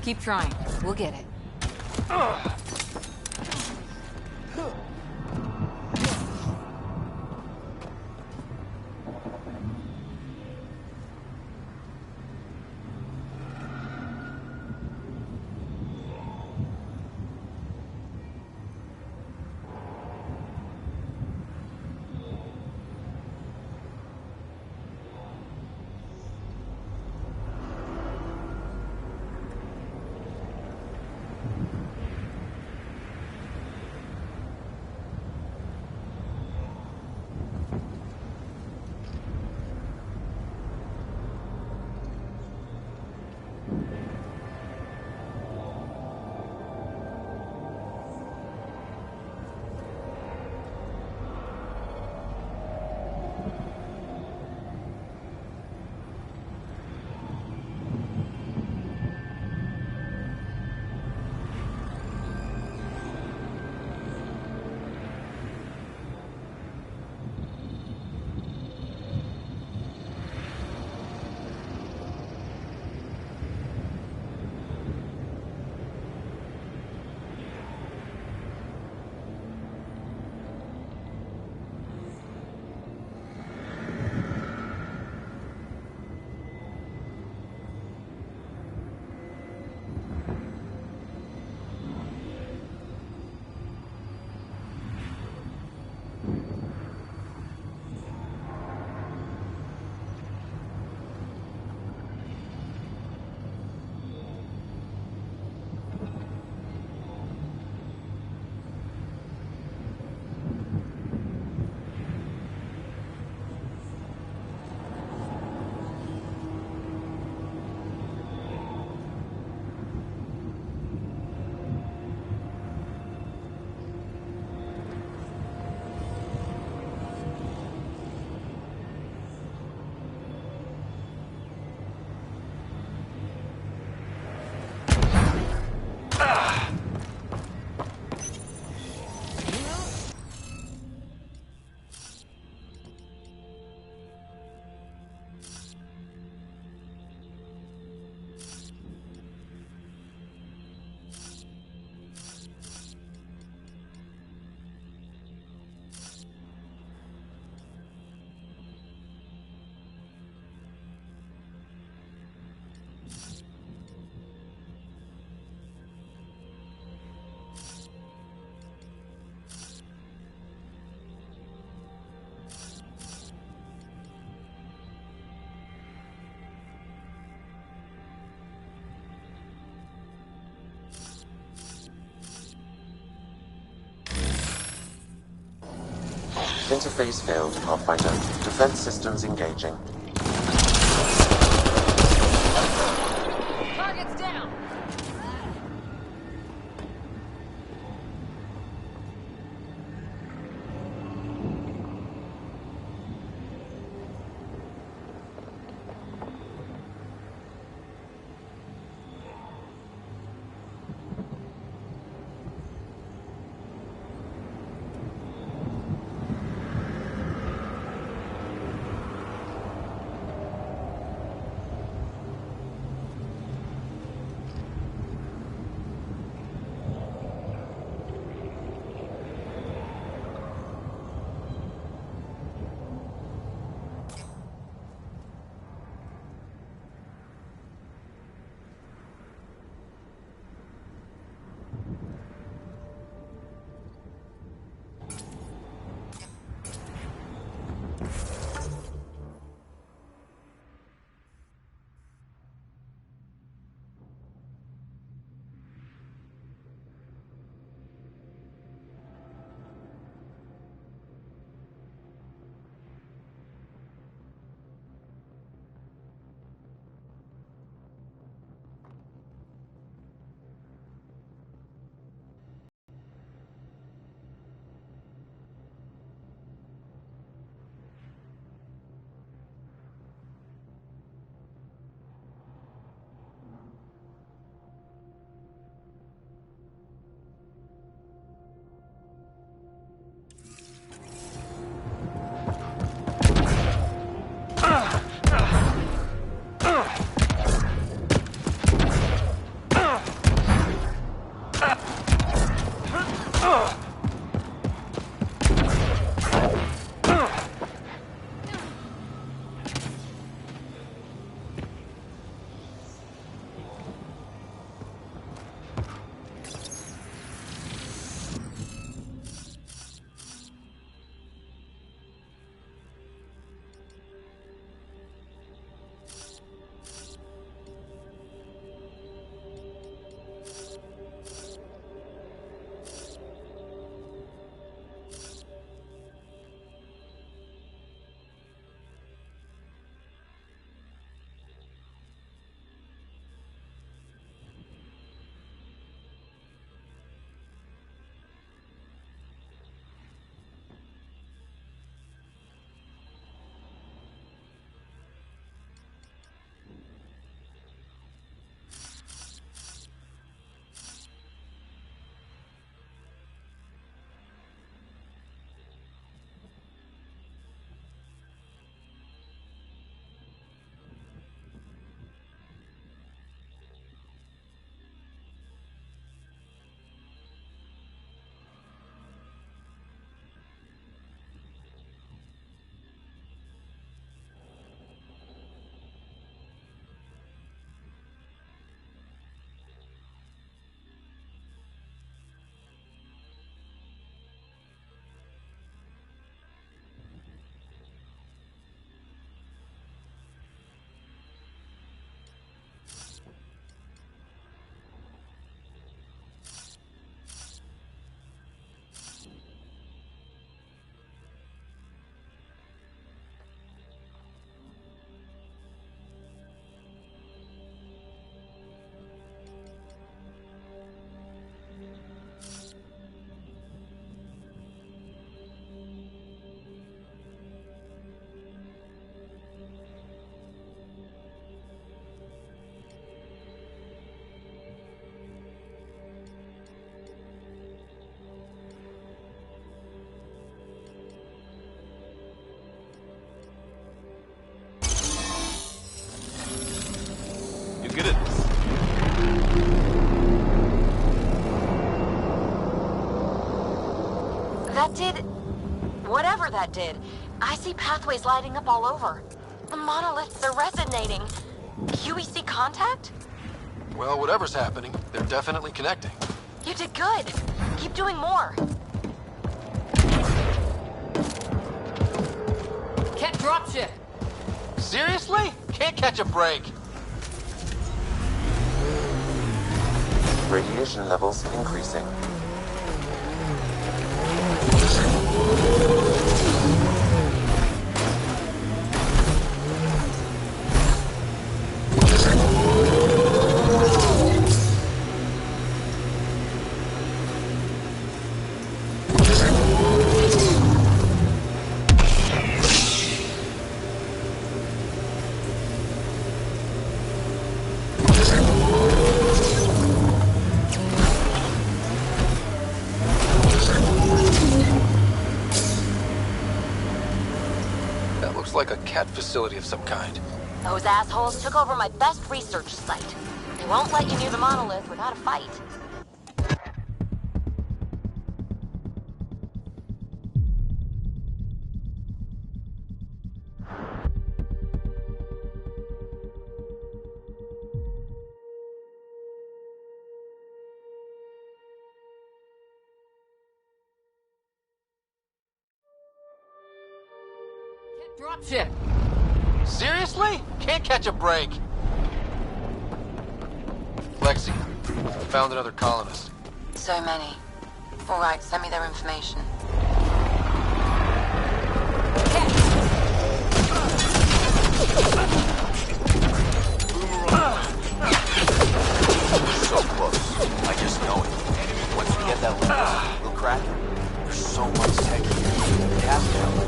Keep trying. We'll get it. Interface failed, Pathfinder. Defense systems engaging. Target's down! Good at this. That did... whatever that did. I see pathways lighting up all over. The monoliths are resonating. QEC contact? Well, whatever's happening, they're definitely connecting. You did good. Keep doing more. Can't dropship. Seriously? Can't catch a break. Radiation levels increasing. like a cat facility of some kind. Those assholes took over my best research site. They won't let you near the monolith without a fight. Dropship! Seriously? Can't catch a break. Lexi, found another colonist. So many. All right, send me their information. So close. I just know it. Once we get that linguist, we'll crack it. There's so much tech here. It has to help.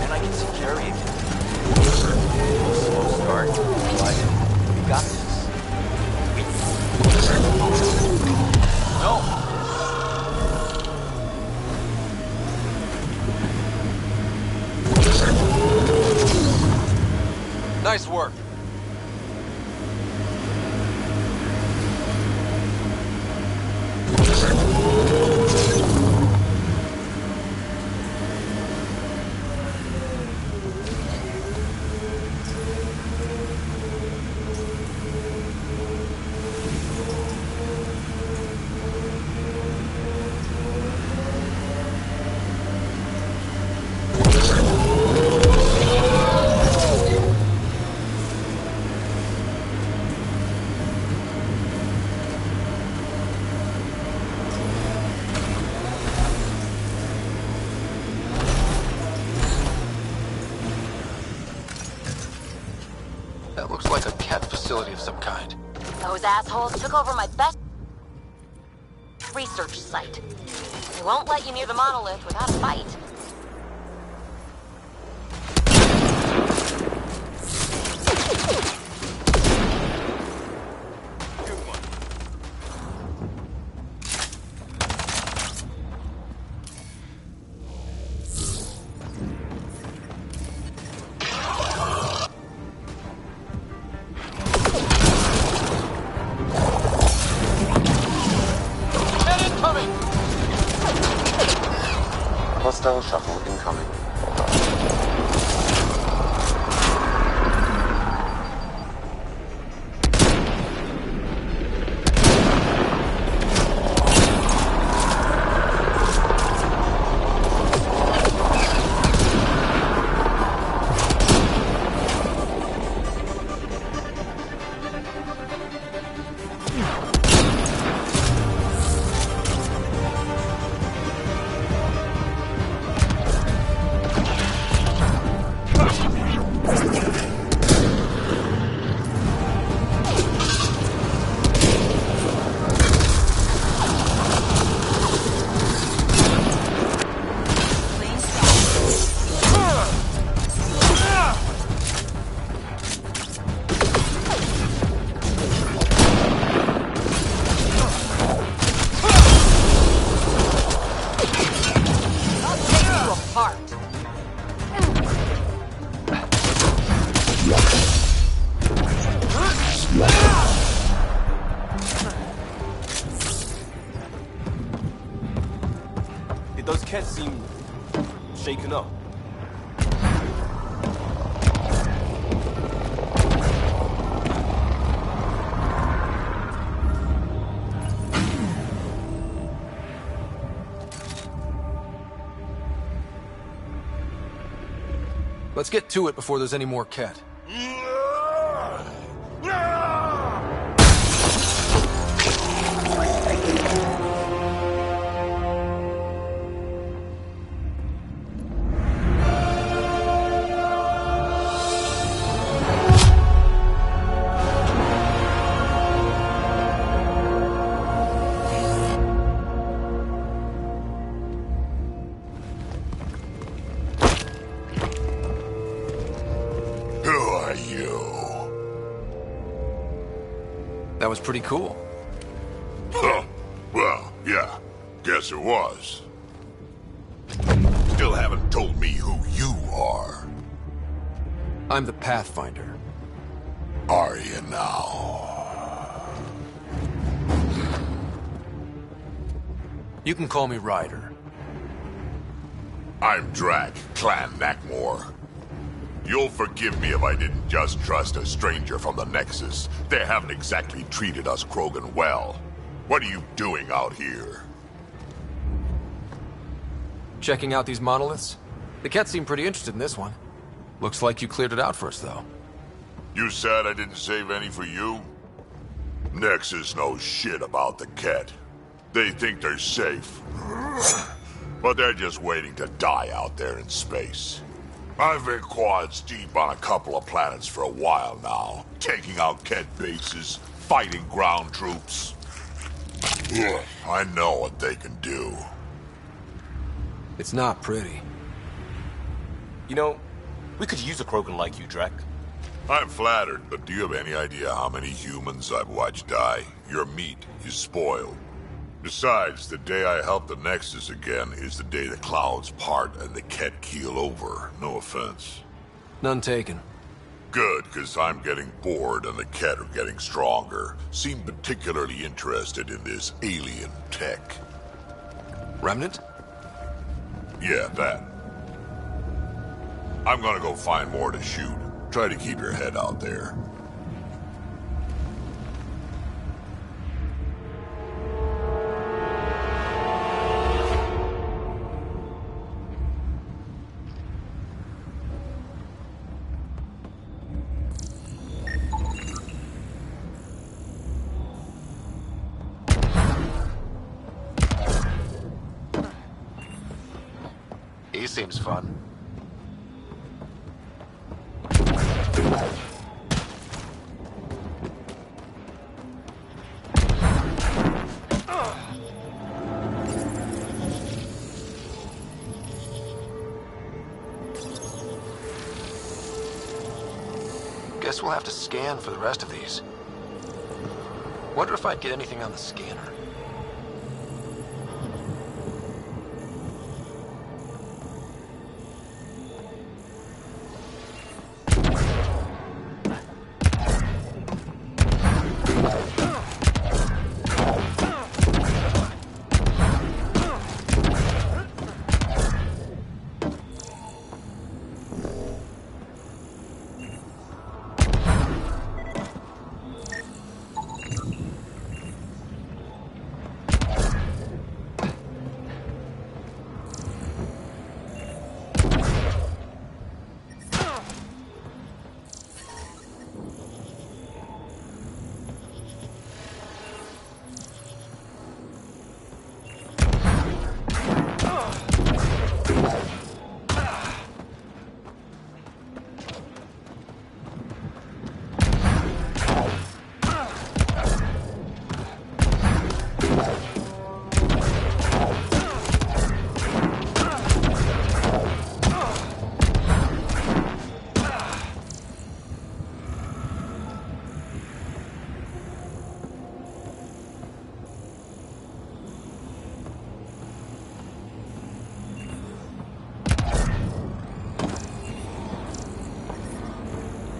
And I can see Carrie again. Slow start, but we got this. No! Nice work. That looks like a cat facility of some kind. Those assholes took over my best research site. They won't let you near the monolith without a fight. Hostile shuttle incoming. Those cats seem shaken up. Let's get to it before there's any more cat. That was pretty cool. Huh. Well, yeah. Guess it was. Still haven't told me who you are. I'm the Pathfinder. Are you now? You can call me Ryder. I'm Drac, Clan Nakmor. You'll forgive me if I didn't just trust a stranger from the Nexus. They haven't exactly treated us Krogan well. What are you doing out here? Checking out these monoliths? The Kett seem pretty interested in this one. Looks like you cleared it out for us, though. You said I didn't save any for you? Nexus knows shit about the Kett. They think they're safe. But they're just waiting to die out there in space. I've been quads deep on a couple of planets for a while now, taking out Kett bases, fighting ground troops. I know what they can do. It's not pretty. You know, we could use a Krogan like you, Drac. I'm flattered, but do you have any idea how many humans I've watched die? Your meat is spoiled. Besides, the day I help the Nexus again is the day the clouds part and the Kett keel over. No offense. None taken. Good, because I'm getting bored and the Kett are getting stronger. Seem particularly interested in this alien tech. Remnant? Yeah, that. I'm gonna go find more to shoot. Try to keep your head out there. He seems fun. Guess we'll have to scan for the rest of these. Wonder if I'd get anything on the scanner.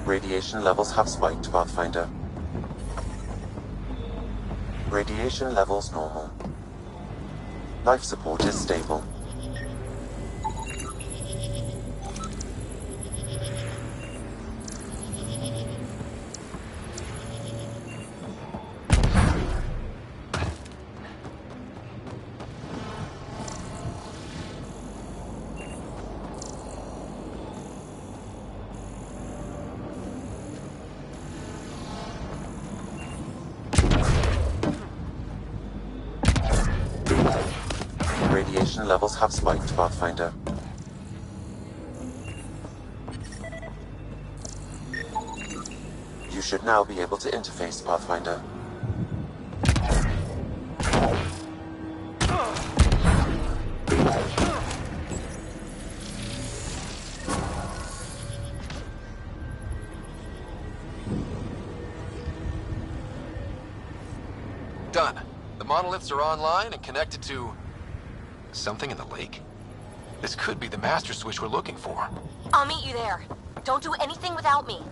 Radiation levels have spiked, Pathfinder. Radiation levels normal. Life support is stable. Radiation levels have spiked, Pathfinder. You should now be able to interface, Pathfinder. Done. The monoliths are online and connected to something in the lake. This could be the master switch we're looking for. I'll meet you there. Don't do anything without me.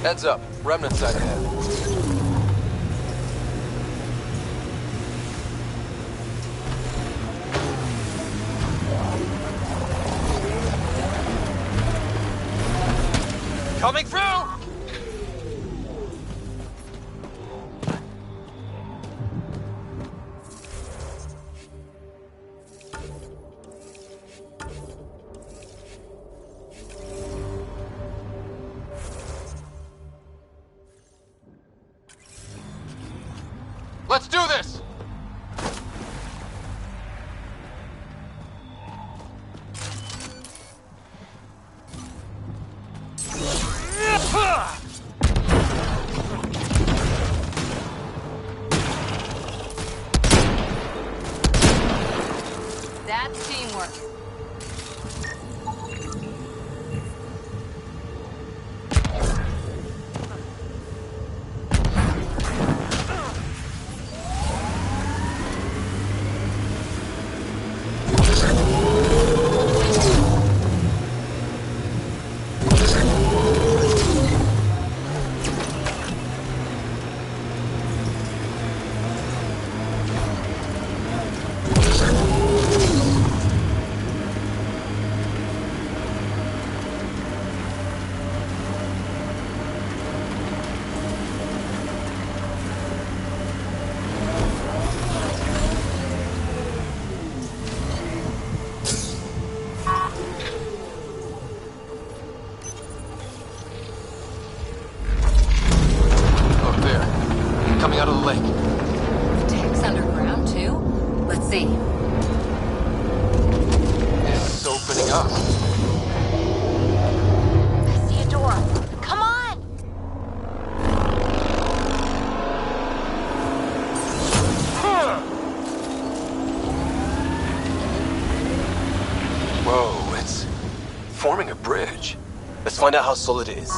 Heads up. Remnant side ahead. Coming through! Let's do this! That's teamwork. Coming out of the lake. The tech's underground, too? Let's see. It's opening up. I see a door. Come on! Whoa, it's forming a bridge. Let's find out how solid it is.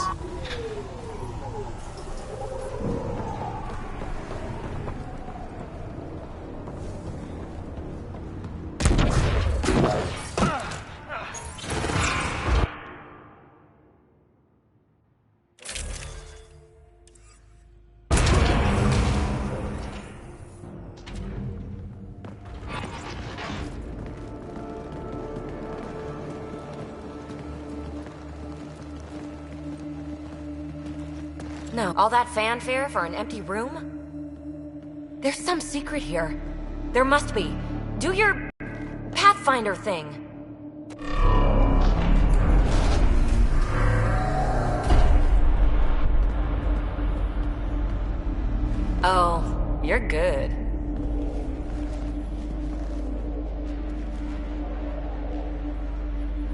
No, all that fanfare for an empty room? There's some secret here. There must be. Do your Pathfinder thing. Oh, you're good.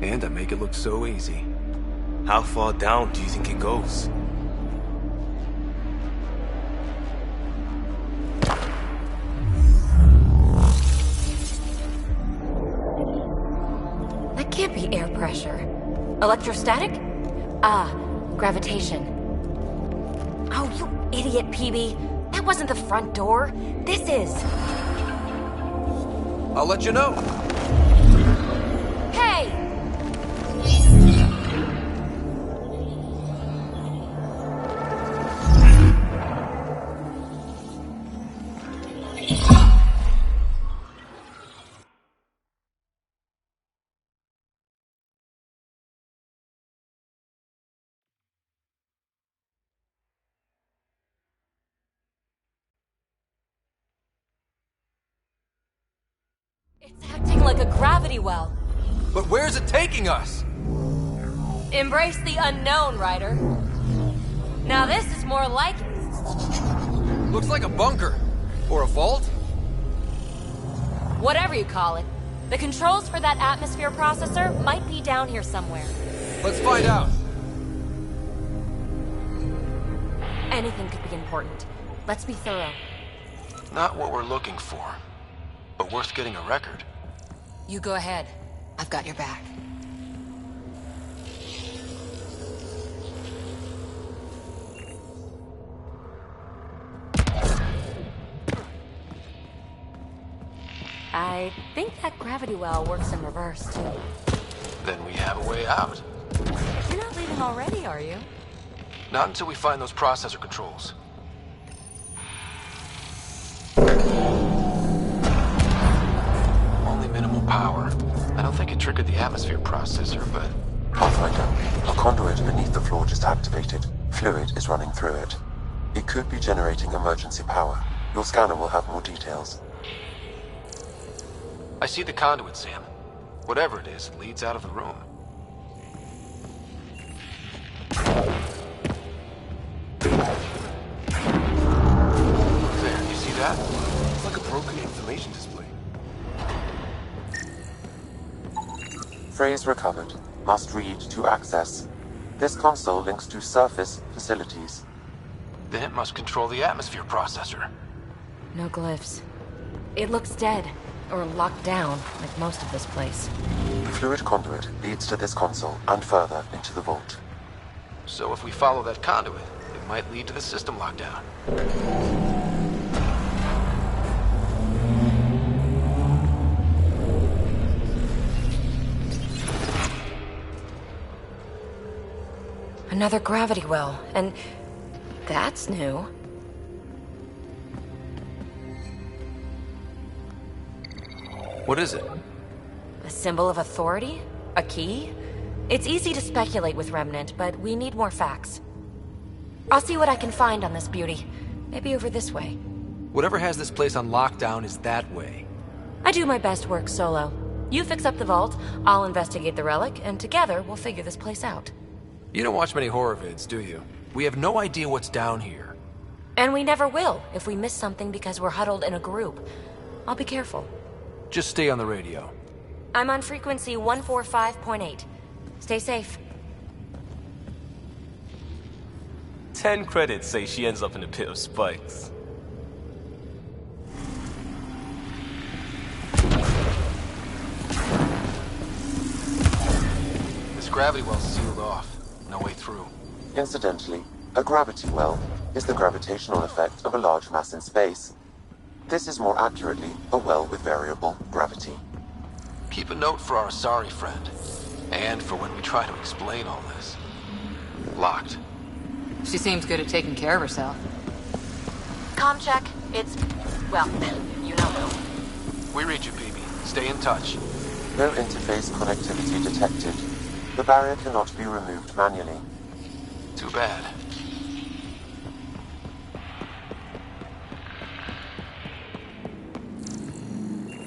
And I make it look so easy. How far down do you think it goes? That can't be air pressure. Electrostatic? Ah, gravitation. Oh, you idiot, PB. That wasn't the front door. This is. I'll let you know. Hey! gravity well. But where's it taking us? Embrace the unknown, Ryder. Now this is more like it. Looks like a bunker. Or a vault? Whatever you call it. The controls for that atmosphere processor might be down here somewhere. Let's find out. Anything could be important. Let's be thorough. Not what we're looking for, but worth getting a record. You go ahead. I've got your back. I think that gravity well works in reverse, too. Then we have a way out. You're not leaving already, are you? Not until we find those processor controls. Only minimal power. I don't think it triggered the atmosphere processor, but... Pathfinder, a conduit beneath the floor just activated. Fluid is running through it. It could be generating emergency power. Your scanner will have more details. I see the conduit, Sam. Whatever it is, it leads out of the room. There, you see that? It's like a broken information display. Phrase recovered. Must read to access. This console links to surface facilities. Then it must control the atmosphere processor. No glyphs. It looks dead, or locked down, like most of this place. The fluid conduit leads to this console and further into the vault. So if we follow that conduit, it might lead to the system lockdown. Another gravity well, and that's new. What is it? A symbol of authority? A key? It's easy to speculate with Remnant, but we need more facts. I'll see what I can find on this beauty. Maybe over this way. Whatever has this place on lockdown is that way. I do my best work solo. You fix up the vault, I'll investigate the relic, and together we'll figure this place out. You don't watch many horror vids, do you? We have no idea what's down here. And we never will if we miss something because we're huddled in a group. I'll be careful. Just stay on the radio. I'm on frequency 145.8. Stay safe. 10 credits say she ends up in a pit of spikes. This gravity well's sealed off. No way through. Incidentally, a gravity well is the gravitational effect of a large mass in space. This is more accurately a well with variable gravity. Keep a note for our Asari friend. And for when we try to explain all this. Locked. She seems good at taking care of herself. Comm check. It's... well, you know who. We read you, baby. Stay in touch. No interface connectivity detected. The barrier cannot be removed manually. Too bad.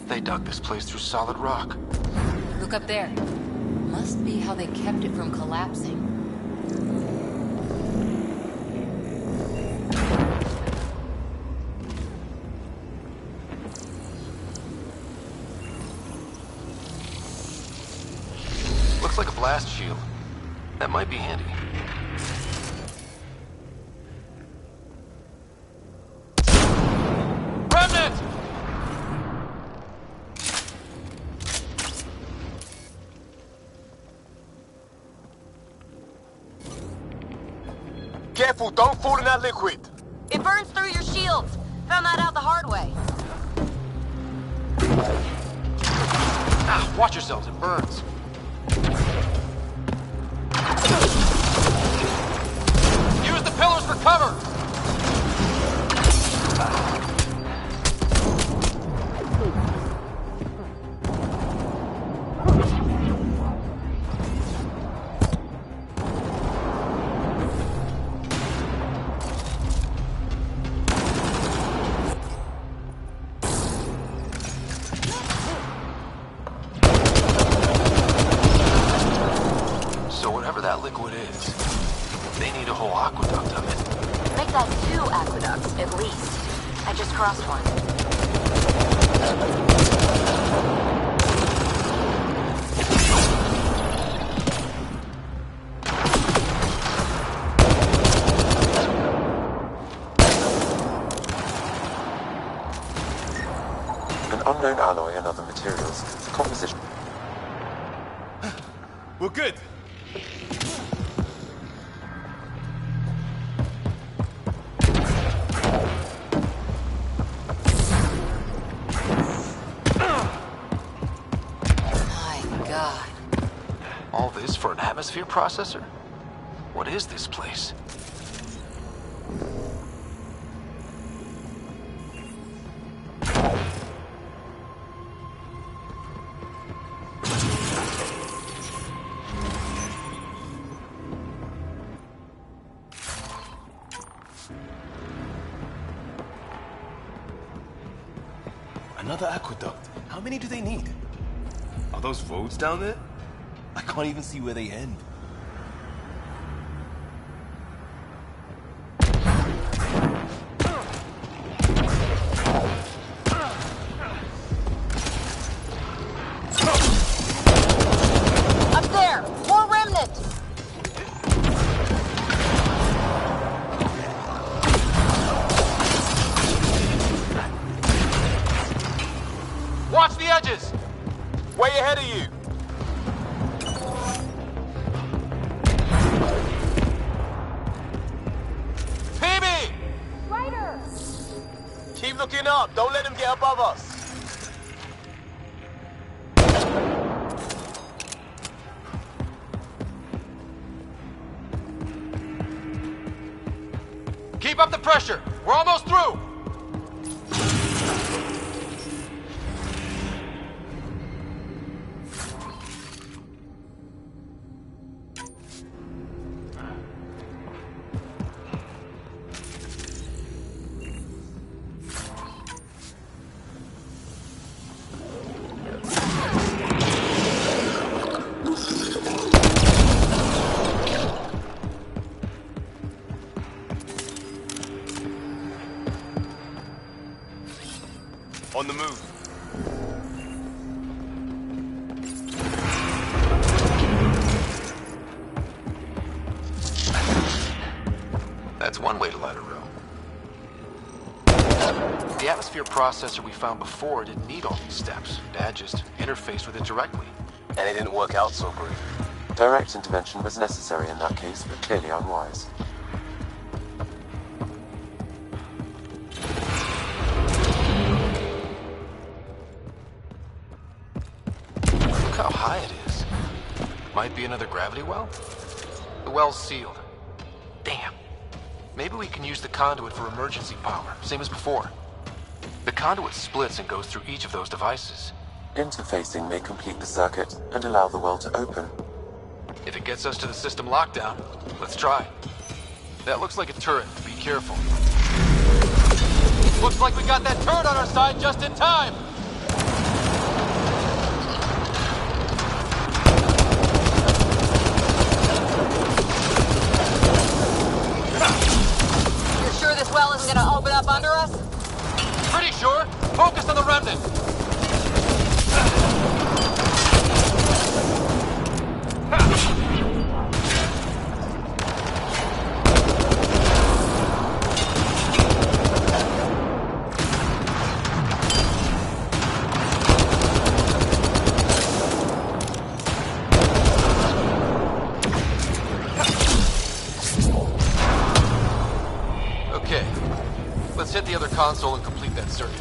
They dug this place through solid rock. Look up there. Must be how they kept it from collapsing. Looks like a blast shield. That might be handy. Remnant! Careful, don't fall in that liquid. It burns through your shields. Found that out the hard way. Ah, watch yourselves, it burns. Use the pillars for cover! liquid is. They need a whole aqueduct of it. Make that 2 aqueducts, at least. I just crossed one. An unknown alloy and other materials. The composition. We're good. My God. All this for an atmosphere processor? What is this place? Another aqueduct. How many do they need? Are those roads down there? I can't even see where they end. Up there! More remnant! Watch the edges! Way ahead of you! PB! Ryder! Keep looking up. Don't let him get above us. Keep up the pressure. We're almost through. On the move. That's one way to light a room. The atmosphere processor we found before didn't need all these steps. Dad just interfaced with it directly. And it didn't work out so great. Direct intervention was necessary in that case, but clearly unwise. Look how high it is. Might be another gravity well? The well's sealed. Damn. Maybe we can use the conduit for emergency power, same as before. The conduit splits and goes through each of those devices. Interfacing may complete the circuit and allow the well to open. If it gets us to the system lockdown, let's try. That looks like a turret. Be careful. Looks like we got that turret on our side just in time. You're sure this well isn't gonna open up under us? Pretty sure. Focus on the remnant. Okay. Let's hit the other console and complete that circuit.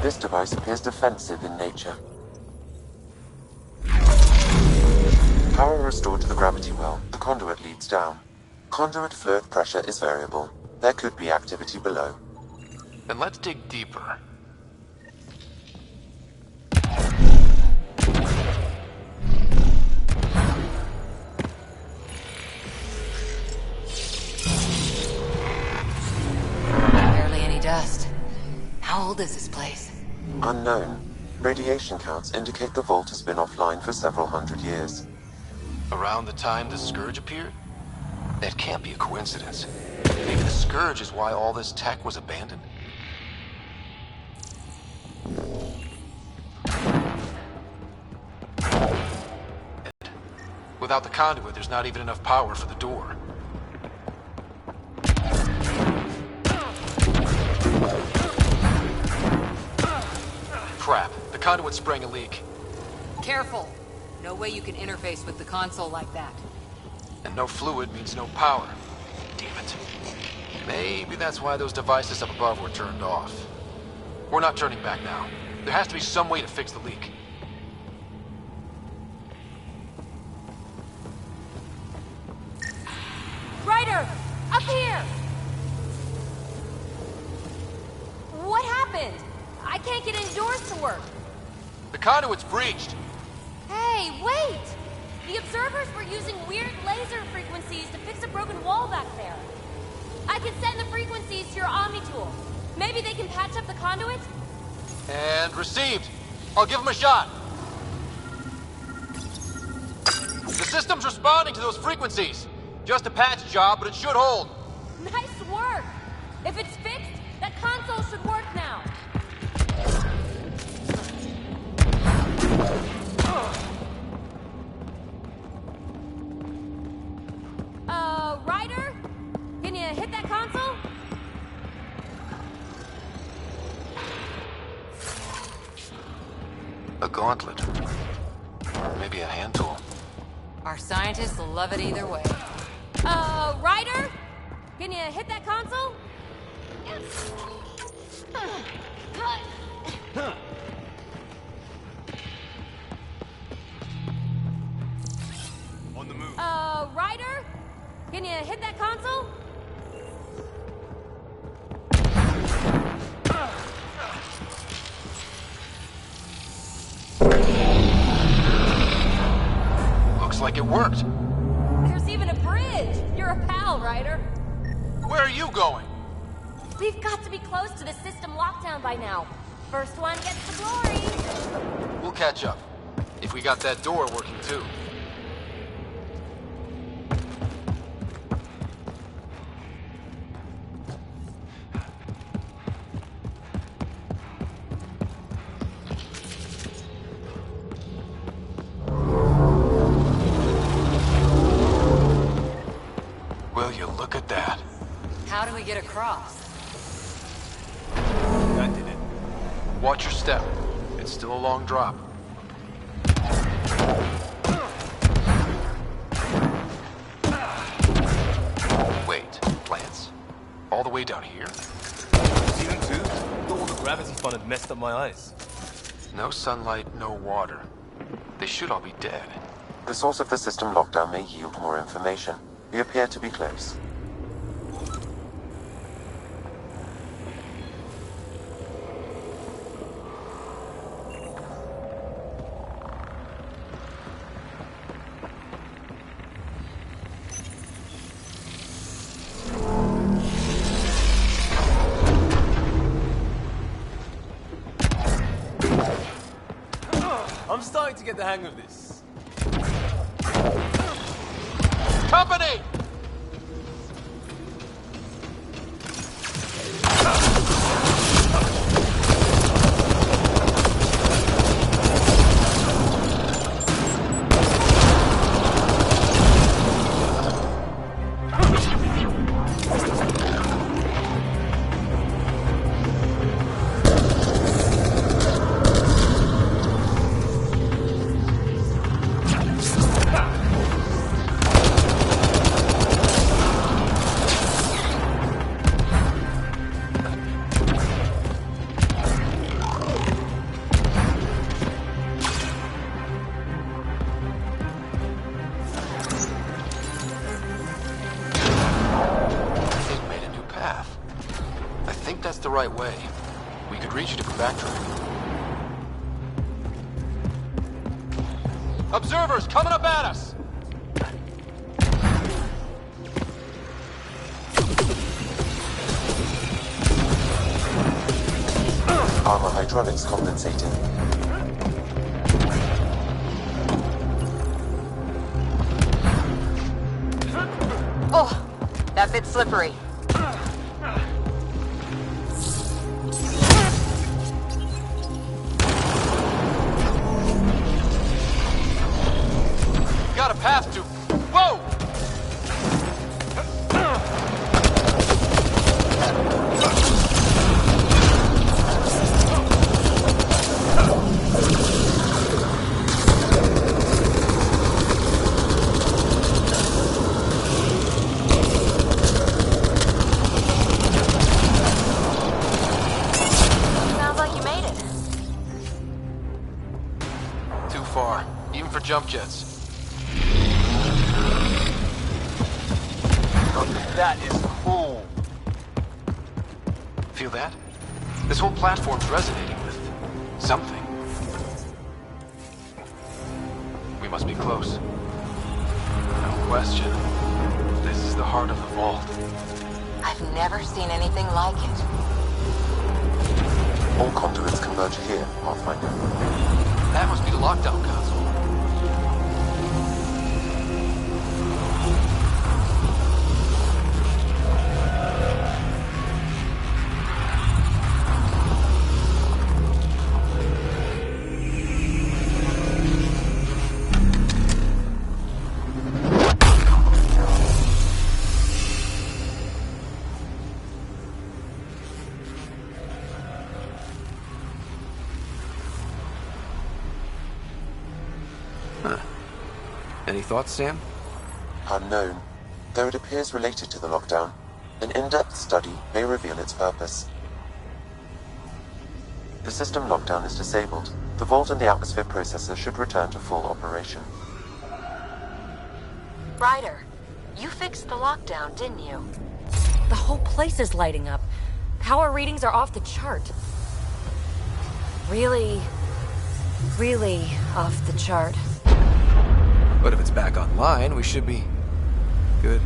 This device appears defensive in nature. Power restored to the gravity well. The conduit leads down. Conduit fluid pressure is variable. There could be activity below. Then let's dig deeper. unknown. Radiation counts indicate the vault has been offline for several hundred years. Around the time the Scourge appeared? That can't be a coincidence. Maybe the Scourge is why all this tech was abandoned? Without the conduit, there's not even enough power for the door. Crap, the conduit sprang a leak. Careful. No way you can interface with the console like that. And no fluid means no power. Damn it. Maybe that's why those devices up above were turned off. We're not turning back now. There has to be some way to fix the leak. Ryder! Up here! What happened? I can't get indoors to work. The conduit's breached. Hey, wait! The observers were using weird laser frequencies to fix a broken wall back there. I can send the frequencies to your Omni tool. Maybe they can patch up the conduit? And received. I'll give them a shot. The system's responding to those frequencies. Just a patch job, but it should hold. Nice work! If it's fixed, that console should work now. Ryder? Can you hit that console? A gauntlet. Or maybe a hand tool. Our scientists will love it either way. Ryder? Can you hit that console? On the move. Ryder? Can you hit that console? Looks like it worked. There's even a bridge. You're a pal, Ryder. Where are you going? We've got to be close to the system lockdown by now. First one gets the glory. We'll catch up. If we got that door working too. Will you look at that? How do we get across? That did it. Watch your step. It's still a long drop. Wait, plants? All the way down here? Season 2? Thought all the gravity fun had messed up my eyes. No sunlight, no water. They should all be dead. The source of the system lockdown may yield more information. We appear to be close. I'm starting to get the hang of this. Company! The right way. We could reach a different backtrack. Observers coming up at us! armor hydraulics compensating. Oh, that bit's slippery. Got a path to... Whoa! Sounds like you made it. Too far, even for jump jets. That is cool. Feel that? This whole platform's resonating with something. We must be close. No question. This is the heart of the vault. I've never seen anything like it. All conduits converge here, Pathfinder. That must be the lockdown console. Any thoughts, Sam? Unknown. Though it appears related to the lockdown, an in-depth study may reveal its purpose. The system lockdown is disabled. The vault and the atmosphere processor should return to full operation. Ryder, you fixed the lockdown, didn't you? The whole place is lighting up. Power readings are off the chart. Really off the chart. But if it's back online, we should be good.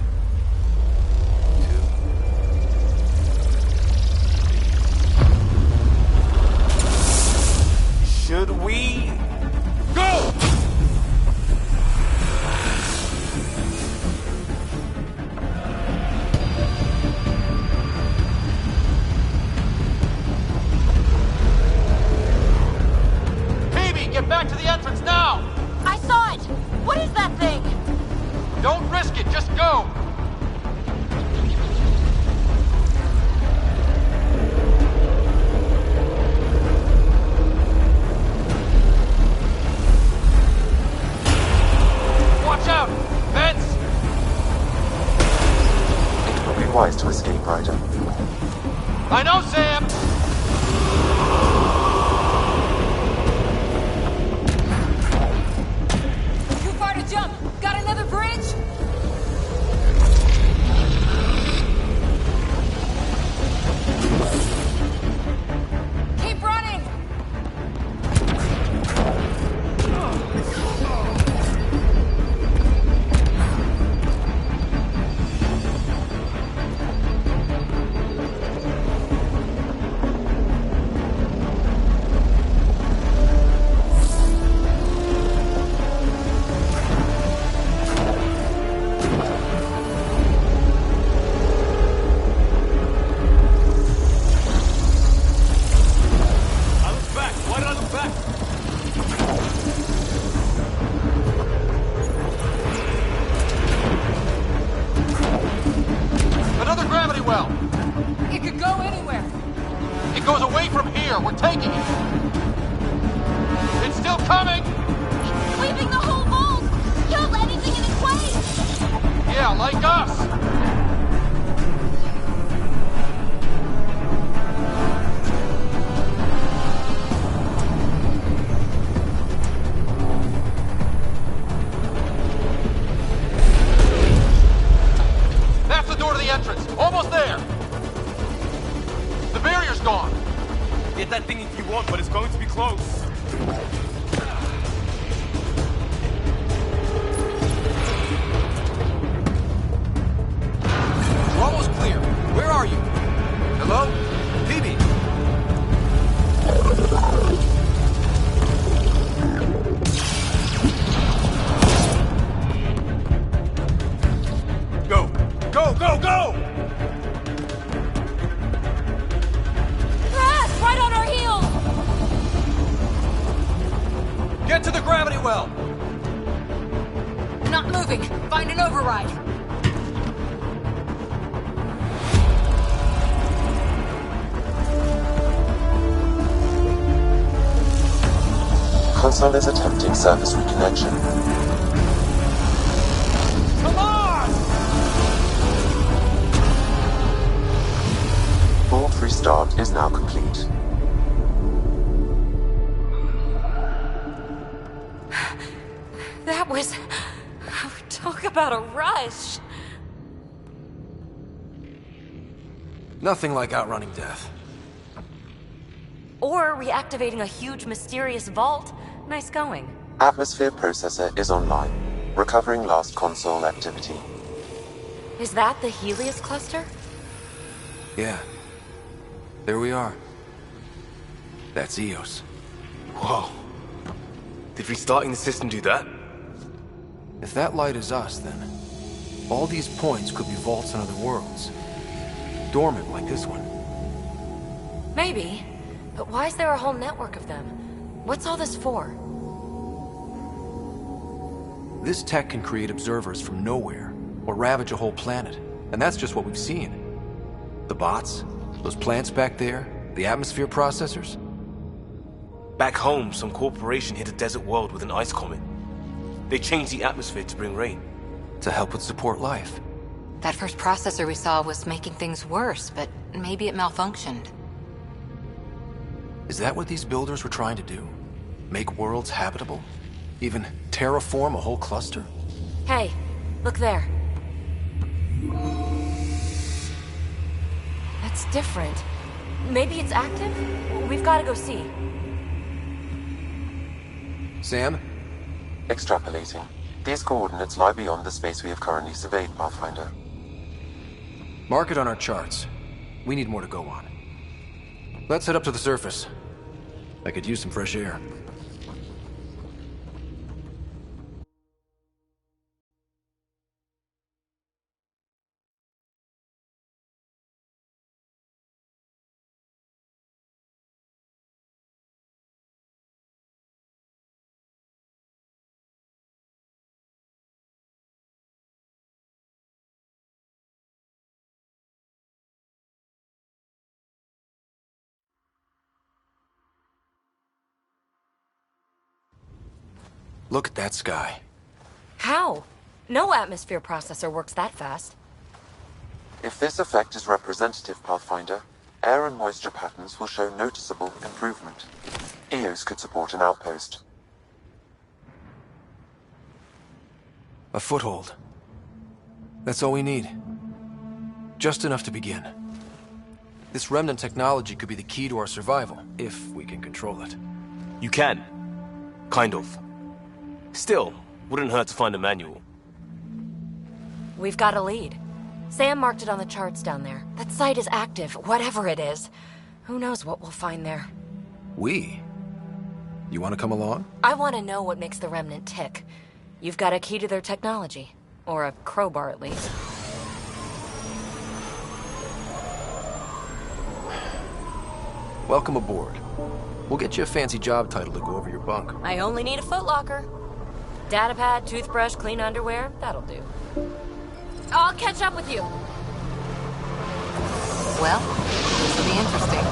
Should we... Go! Phoebe, get back to the entrance now! I saw it! What is that thing? Don't risk it, just go! Watch out! Vents! It would be wise to escape, Ryder. I know, Sam! Too far to jump. Got another bridge? Keep running! Another gravity well! It could go anywhere. It goes away from here. We're taking it. It's still coming! Sweeping the whole vault! Killed anything in its way! Yeah, like us! That's the door to the entrance. Almost there. The barrier's gone. Get that thing if you want, but it's going to be close. Get to the gravity well! Not moving. Find an override. Console is attempting service reconnection. Come on! Vault restart is now complete. That was... Talk about a rush. Nothing like outrunning death. Or reactivating a huge mysterious vault. Nice going. Atmosphere processor is online, recovering last console activity. Is that the Helios cluster? Yeah. There we are. That's Eos. Whoa. Did restarting the system do that? If that light is us, then all these points could be vaults in other worlds. Dormant like this one. Maybe. But why is there a whole network of them? What's all this for? This tech can create observers from nowhere, or ravage a whole planet. And that's just what we've seen. The bots, those plants back there, the atmosphere processors. Back home, some corporation hit a desert world with an ice comet. They changed the atmosphere to bring rain. To help with support life. That first processor we saw was making things worse, but maybe it malfunctioned. Is that what these builders were trying to do? Make worlds habitable? Even terraform a whole cluster? Hey, look there. That's different. Maybe it's active? We've got to go see. Sam? Extrapolating. These coordinates lie beyond the space we have currently surveyed, Pathfinder. Mark it on our charts. We need more to go on. Let's head up to the surface. I could use some fresh air. Look at that sky. How? No atmosphere processor works that fast. If this effect is representative, Pathfinder, air and moisture patterns will show noticeable improvement. Eos could support an outpost. A foothold. That's all we need. Just enough to begin. This remnant technology could be the key to our survival, if we can control it. You can. Kind of. Still, wouldn't hurt to find a manual. We've got a lead. Sam marked it on the charts down there. That site is active, whatever it is. Who knows what we'll find there. We? You want to come along? I want to know what makes the Remnant tick. You've got a key to their technology. Or a crowbar, at least. Welcome aboard. We'll get you a fancy job title to go over your bunk. I only need a footlocker. Datapad, toothbrush, clean underwear, that'll do. I'll catch up with you. Well, this will be interesting.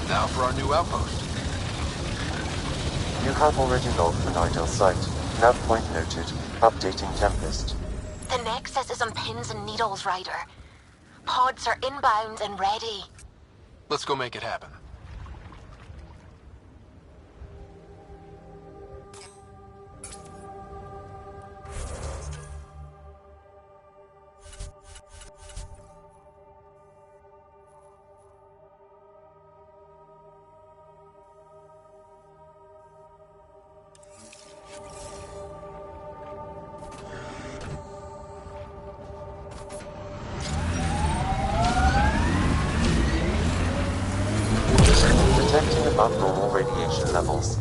Now for our new outpost. You have already logged the Nigel site. Nav point noted. Updating Tempest. The Nexus is on pins and needles, Ryder. Pods are inbound and ready. Let's go make it happen. Detecting above normal radiation levels.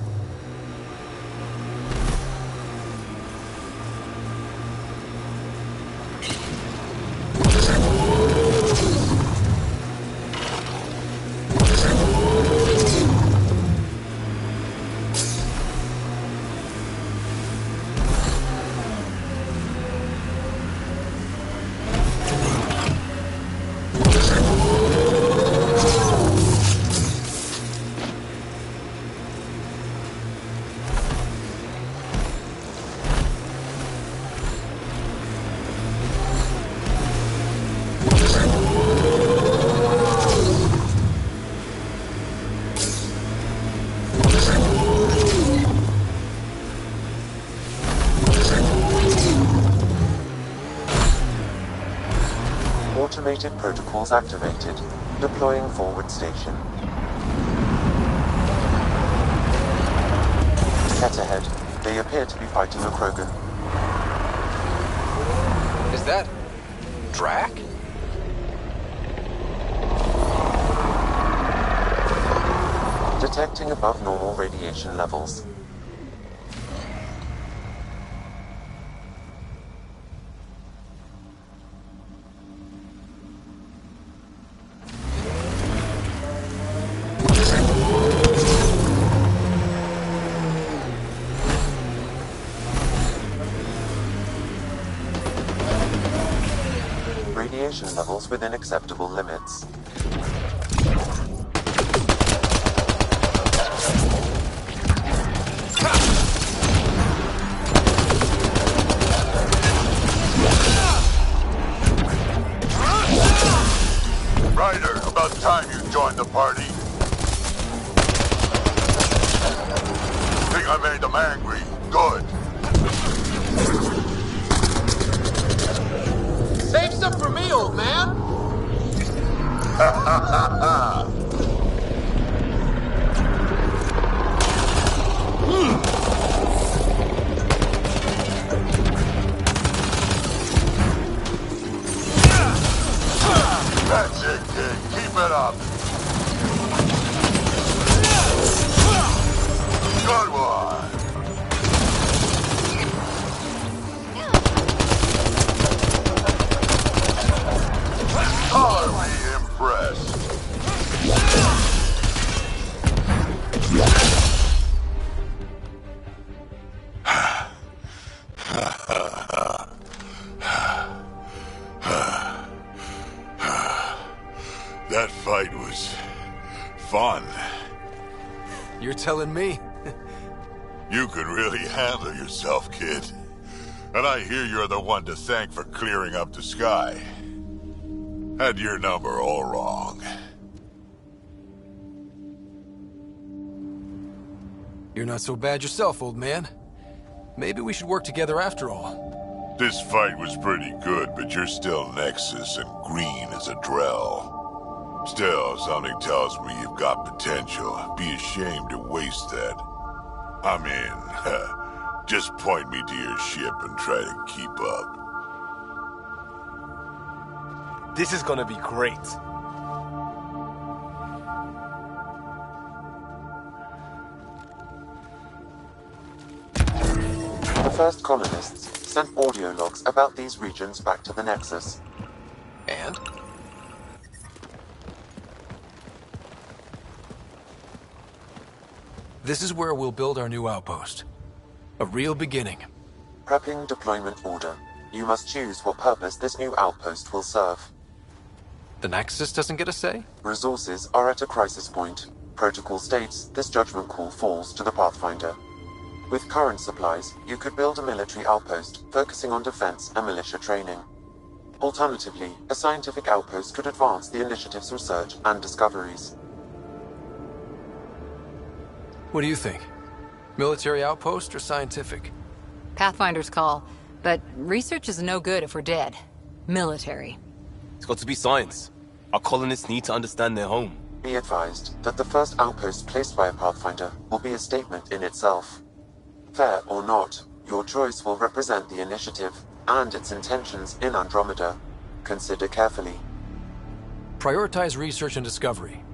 Automated protocols activated. Deploying forward station. Set ahead. They appear to be fighting a Krogan. Is that... Drac? Detecting above normal radiation levels. Radiation levels within acceptable limits. Ryder, about time you joined the party. Think I made them angry? Good. Save some for me, old man! Ha ha ha ha! That's it, kid. Keep it up. Good one. Are we impressed? That fight was fun. You're telling me? You could really handle yourself, kid. And I hear you're the one to thank for clearing up the sky. Had your number all wrong. You're not so bad yourself, old man. Maybe we should work together after all. This fight was pretty good, but you're still Nexus and green as a Drell. Still, something tells me you've got potential. Be ashamed to waste that. I mean, just point me to your ship and try to keep up. This is gonna be great. The first colonists sent audio logs about these regions back to the Nexus. And? This is where we'll build our new outpost. A real beginning. Prepping deployment order. You must choose what purpose this new outpost will serve. The Nexus doesn't get a say? Resources are at a crisis point. Protocol states this judgment call falls to the Pathfinder. With current supplies, you could build a military outpost focusing on defense and militia training. Alternatively, a scientific outpost could advance the initiative's research and discoveries. What do you think? Military outpost or scientific? Pathfinder's call. But research is no good if we're dead. Military. It's got to be science. Our colonists need to understand their home. Be advised that the first outpost placed by a Pathfinder will be a statement in itself. Fair or not, your choice will represent the initiative and its intentions in Andromeda. Consider carefully. Prioritize research and discovery.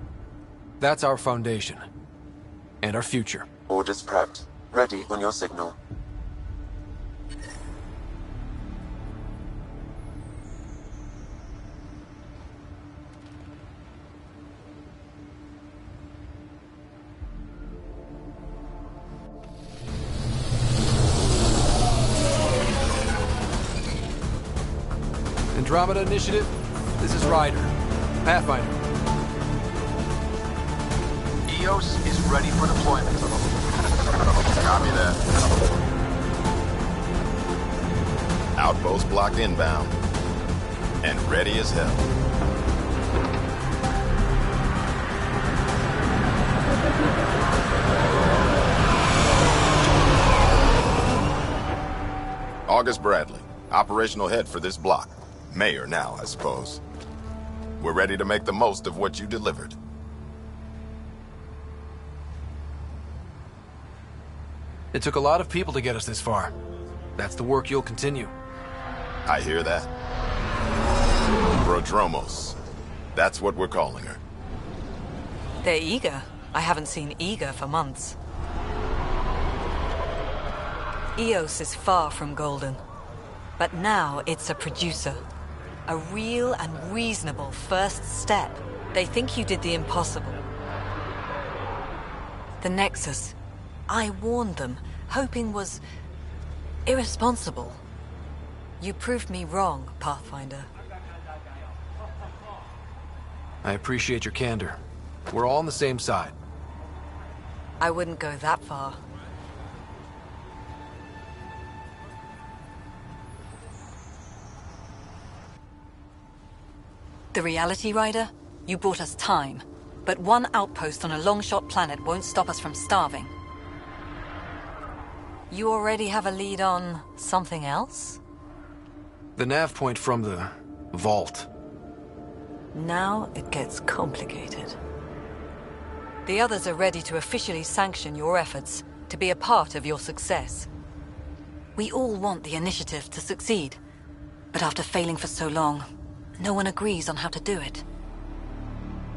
That's our foundation. And our future. Orders prepped. Ready on your signal. Andromeda Initiative, this is Ryder. Pathfinder. EOS is ready for deployment. Copy that. Outpost blocked inbound. And ready as hell. August Bradley, operational head for this block. Mayor now, I suppose. We're ready to make the most of what you delivered. It took a lot of people to get us this far. That's the work you'll continue. I hear that. Prodromos. That's what we're calling her. They're eager. I haven't seen eager for months. Eos is far from golden. But now it's a producer. A real and reasonable first step. They think you did the impossible. The Nexus. I warned them, hoping was irresponsible. You proved me wrong, Pathfinder. I appreciate your candor. We're all on the same side. I wouldn't go that far. The Reality Rider? You brought us time. But one outpost on a long-shot planet won't stop us from starving. You already have a lead on something else? The nav point from the vault. Now it gets complicated. The others are ready to officially sanction your efforts, to be a part of your success. We all want the initiative to succeed, but after failing for so long, no one agrees on how to do it.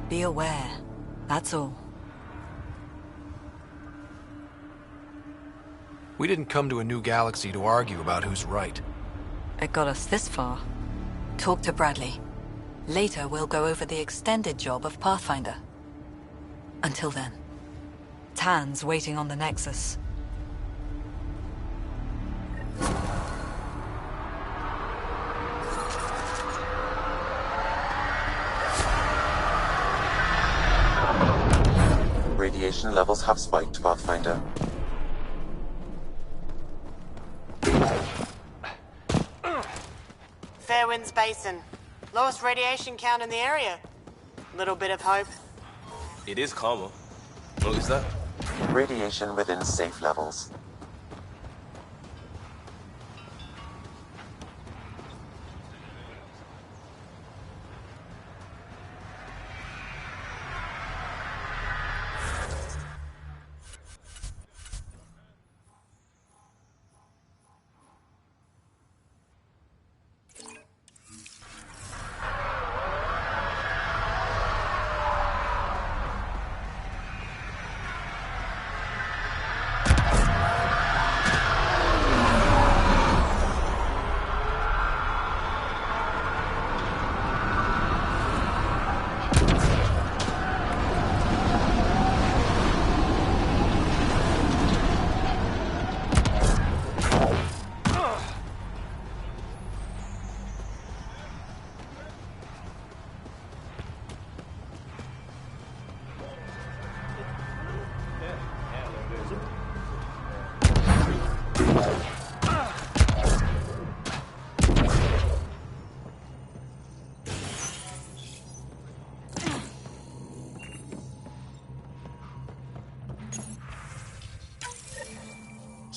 Be aware, that's all. We didn't come to a new galaxy to argue about who's right. It got us this far. Talk to Bradley. Later, we'll go over the extended job of Pathfinder. Until then, Tan's waiting on the Nexus. Radiation levels have spiked, Pathfinder. Fairwinds Basin. Lowest radiation count in the area. Little bit of hope. It is calmer. Notice that? Radiation within safe levels.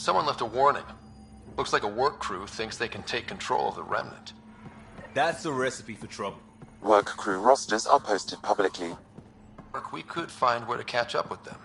Someone left a warning. Looks like a work crew thinks they can take control of the Remnant. That's a recipe for trouble. Work crew rosters are posted publicly. We could find where to catch up with them.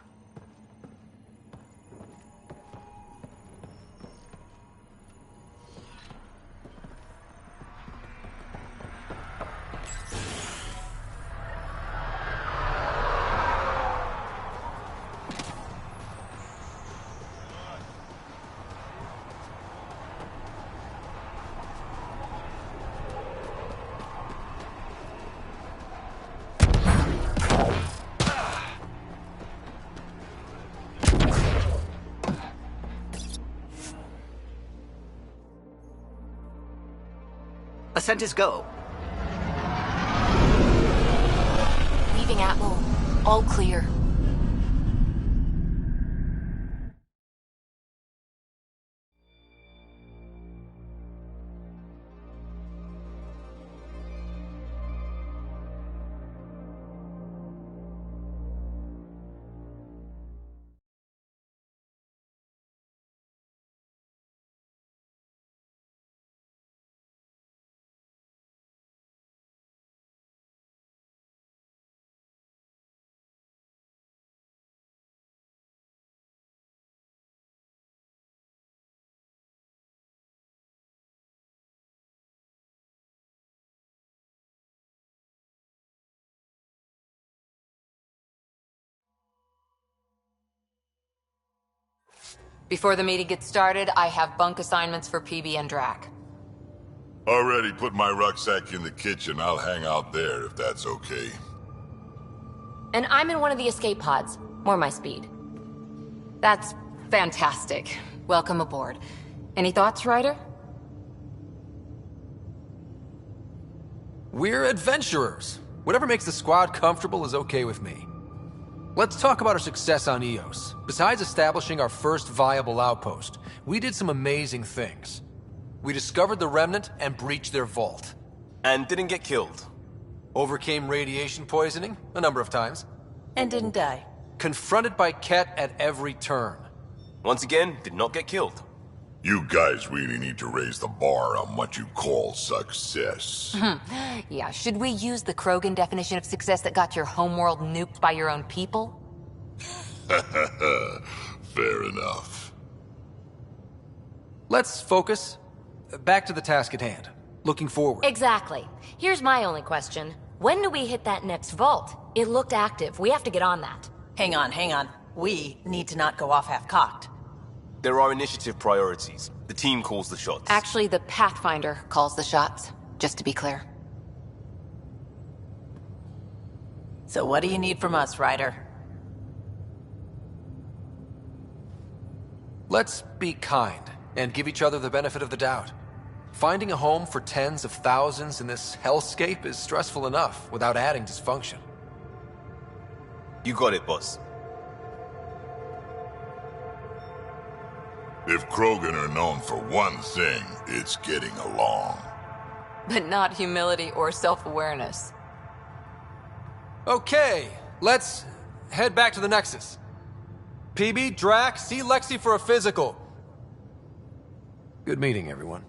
Ascent is go. Leaving Atwell. All clear. Before the meeting gets started, I have bunk assignments for PB and Drac. Already put my rucksack in the kitchen. I'll hang out there if that's okay. And I'm in one of the escape pods. More my speed. That's fantastic. Welcome aboard. Any thoughts, Ryder? We're adventurers. Whatever makes the squad comfortable is okay with me. Let's talk about our success on Eos. Besides establishing our first viable outpost, we did some amazing things. We discovered the Remnant and breached their vault. And didn't get killed. Overcame radiation poisoning a number of times. And didn't die. Confronted by Ket at every turn. Once again, did not get killed. You guys really need to raise the bar on what you call success. Yeah, should we use the Krogan definition of success that got your homeworld nuked by your own people? Fair enough. Let's focus. Back to the task at hand. Looking forward. Exactly. Here's my only question. When do we hit that next vault? It looked active. We have to get on that. Hang on. We need to not go off half-cocked. There are initiative priorities. The team calls the shots. Actually, the Pathfinder calls the shots, just to be clear. So what do you need from us, Ryder? Let's be kind and give each other the benefit of the doubt. Finding a home for tens of thousands in this hellscape is stressful enough without adding dysfunction. You got it, boss. If Krogan are known for one thing, it's getting along. But not humility or self-awareness. Okay, let's head back to the Nexus. PB, Drac, see Lexi for a physical. Good meeting, everyone.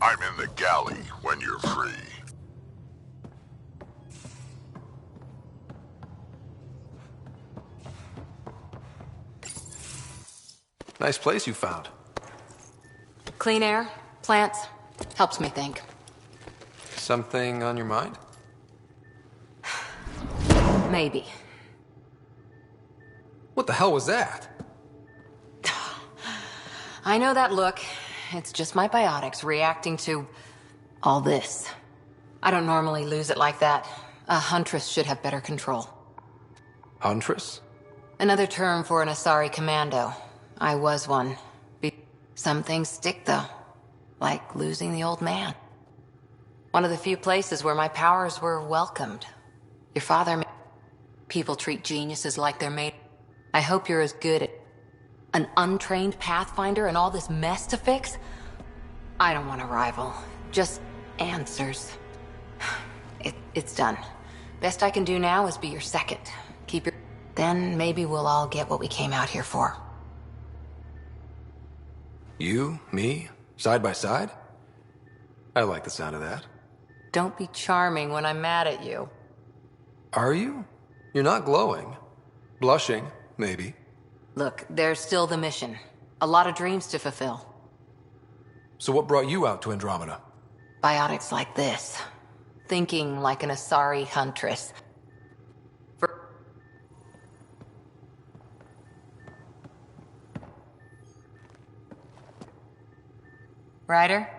I'm in the galley when you're free. Nice place you found. Clean air, plants, helps me think. Something on your mind? Maybe. What the hell was that? I know that look. It's just my biotics reacting to all this. I don't normally lose it like that. A huntress should have better control. Huntress? Another term for an Asari commando. I was one. Some things stick, though. Like losing the old man. One of the few places where my powers were welcomed. Your father... People treat geniuses like they're made... I hope you're as good at... An untrained pathfinder and all this mess to fix? I don't want a rival. Just answers. It's done. Best I can do now is be your second. Keep your... Then maybe we'll all get what we came out here for. You, me, side by side? I like the sound of that. Don't be charming when I'm mad at you. Are you? You're not glowing. Blushing, maybe. Look, there's still the mission. A lot of dreams to fulfill. So what brought you out to Andromeda? Biotics like this. Thinking like an Asari huntress. Ryder?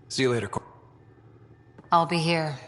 See you later, I'll be here.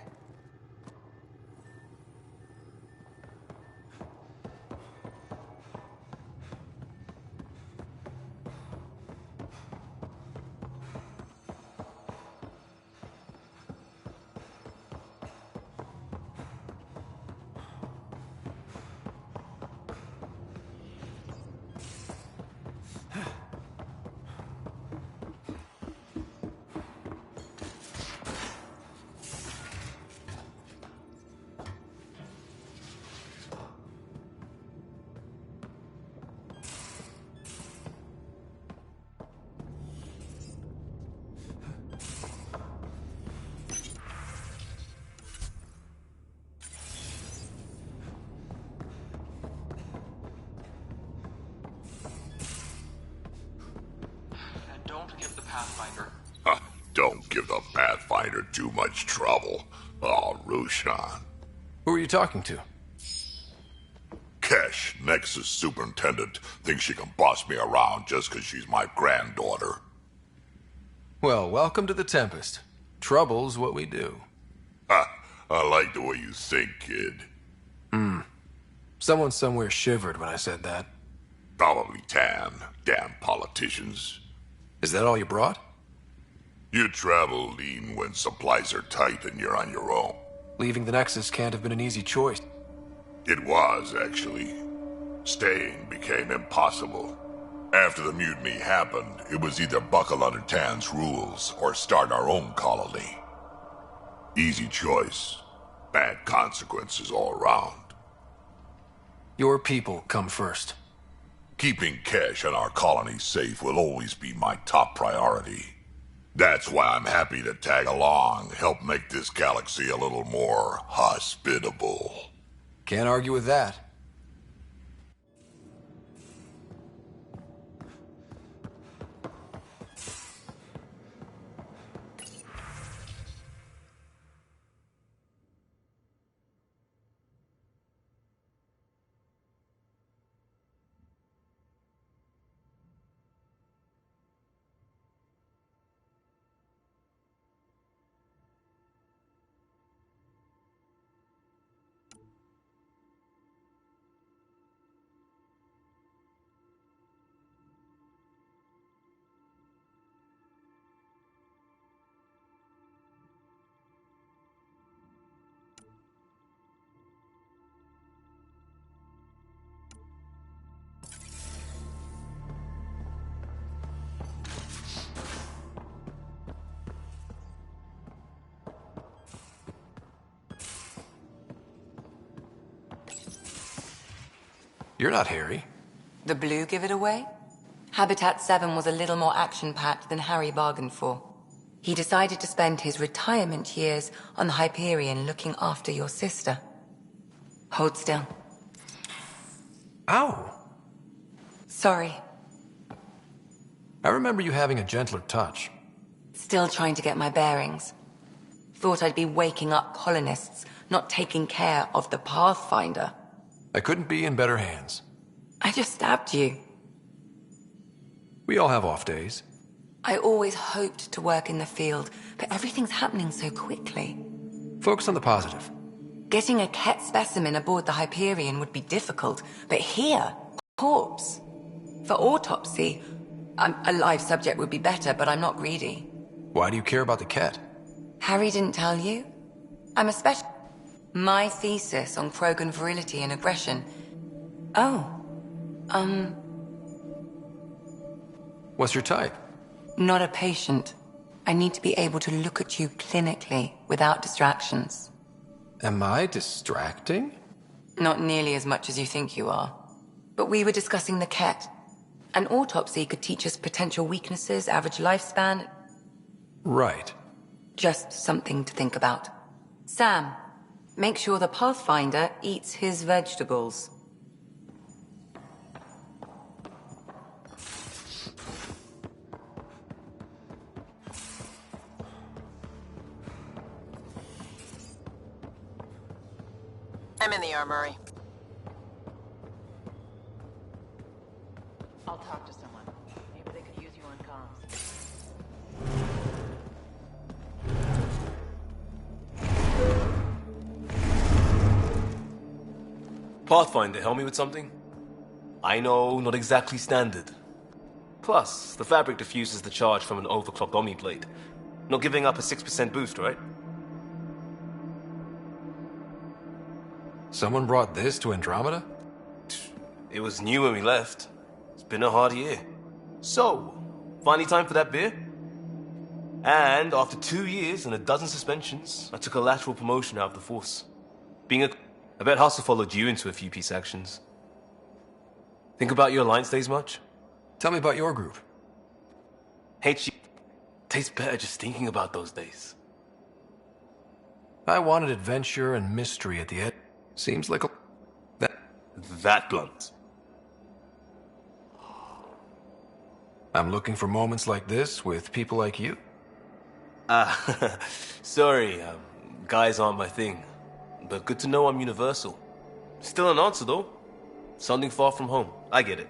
Don't give the Pathfinder too much trouble. Oh, Rushan. Who are you talking to? Kesh, Nexus superintendent, thinks she can boss me around just because she's my granddaughter. Well, welcome to the Tempest. Trouble's what we do. Ha! I like the way you think, kid. Someone somewhere shivered when I said that. Probably Tan. Damn politicians. Is that all you brought? You travel lean when supplies are tight and you're on your own. Leaving the Nexus can't have been an easy choice. It was, actually. Staying became impossible. After the mutiny happened, it was either buckle under Tan's rules or start our own colony. Easy choice. Bad consequences all around. Your people come first. Keeping Kesh and our colony safe will always be my top priority. That's why I'm happy to tag along, help make this galaxy a little more hospitable. Can't argue with that. You're not Harry. The blue give it away? Habitat 7 was a little more action-packed than Harry bargained for. He decided to spend his retirement years on the Hyperion looking after your sister. Hold still. Ow! Sorry. I remember you having a gentler touch. Still trying to get my bearings. Thought I'd be waking up colonists, not taking care of the Pathfinder. I couldn't be in better hands. I just stabbed you. We all have off days. I always hoped to work in the field, but everything's happening so quickly. Focus on the positive. Getting a Ket specimen aboard the Hyperion would be difficult, but here, corpse. For autopsy, a live subject would be better, but I'm not greedy. Why do you care about the Ket? Harry didn't tell you? I'm a special... My thesis on Krogan virility and aggression. Oh. What's your type? Not a patient. I need to be able to look at you clinically, without distractions. Am I distracting? Not nearly as much as you think you are. But we were discussing the Ket. An autopsy could teach us potential weaknesses, average lifespan... Right. Just something to think about. Sam, make sure the Pathfinder eats his vegetables. I'm in the armory. I'll talk to someone. Maybe they could use you on comms. Pathfinder, help me with something? I know, not exactly standard. Plus, the fabric diffuses the charge from an overclocked Omniblade. Not giving up a 6% boost, right? Someone brought this to Andromeda? It was new when we left. It's been a hard year. So, finally time for that beer? And after 2 years and a dozen suspensions, I took a lateral promotion out of the force. I bet Hustle followed you into a few peace actions. Think about your Alliance days much? Tell me about your group. Hate you. Tastes better just thinking about those days. I wanted adventure and mystery at the end. Seems like a... That blunt. I'm looking for moments like this with people like you. Sorry, guys aren't my thing. But good to know I'm universal. Still an answer, though. Something far from home. I get it.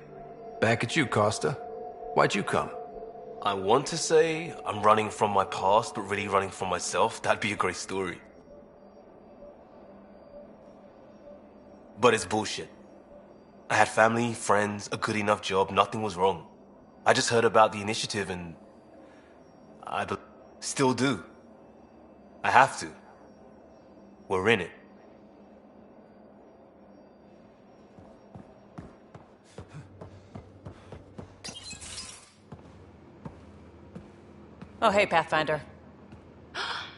Back at you, Costa. Why'd you come? I want to say I'm running from my past, but really running from myself. That'd be a great story. But it's bullshit. I had family, friends, a good enough job, nothing was wrong. I just heard about the initiative and... still do. I have to. We're in it. Oh, hey, Pathfinder.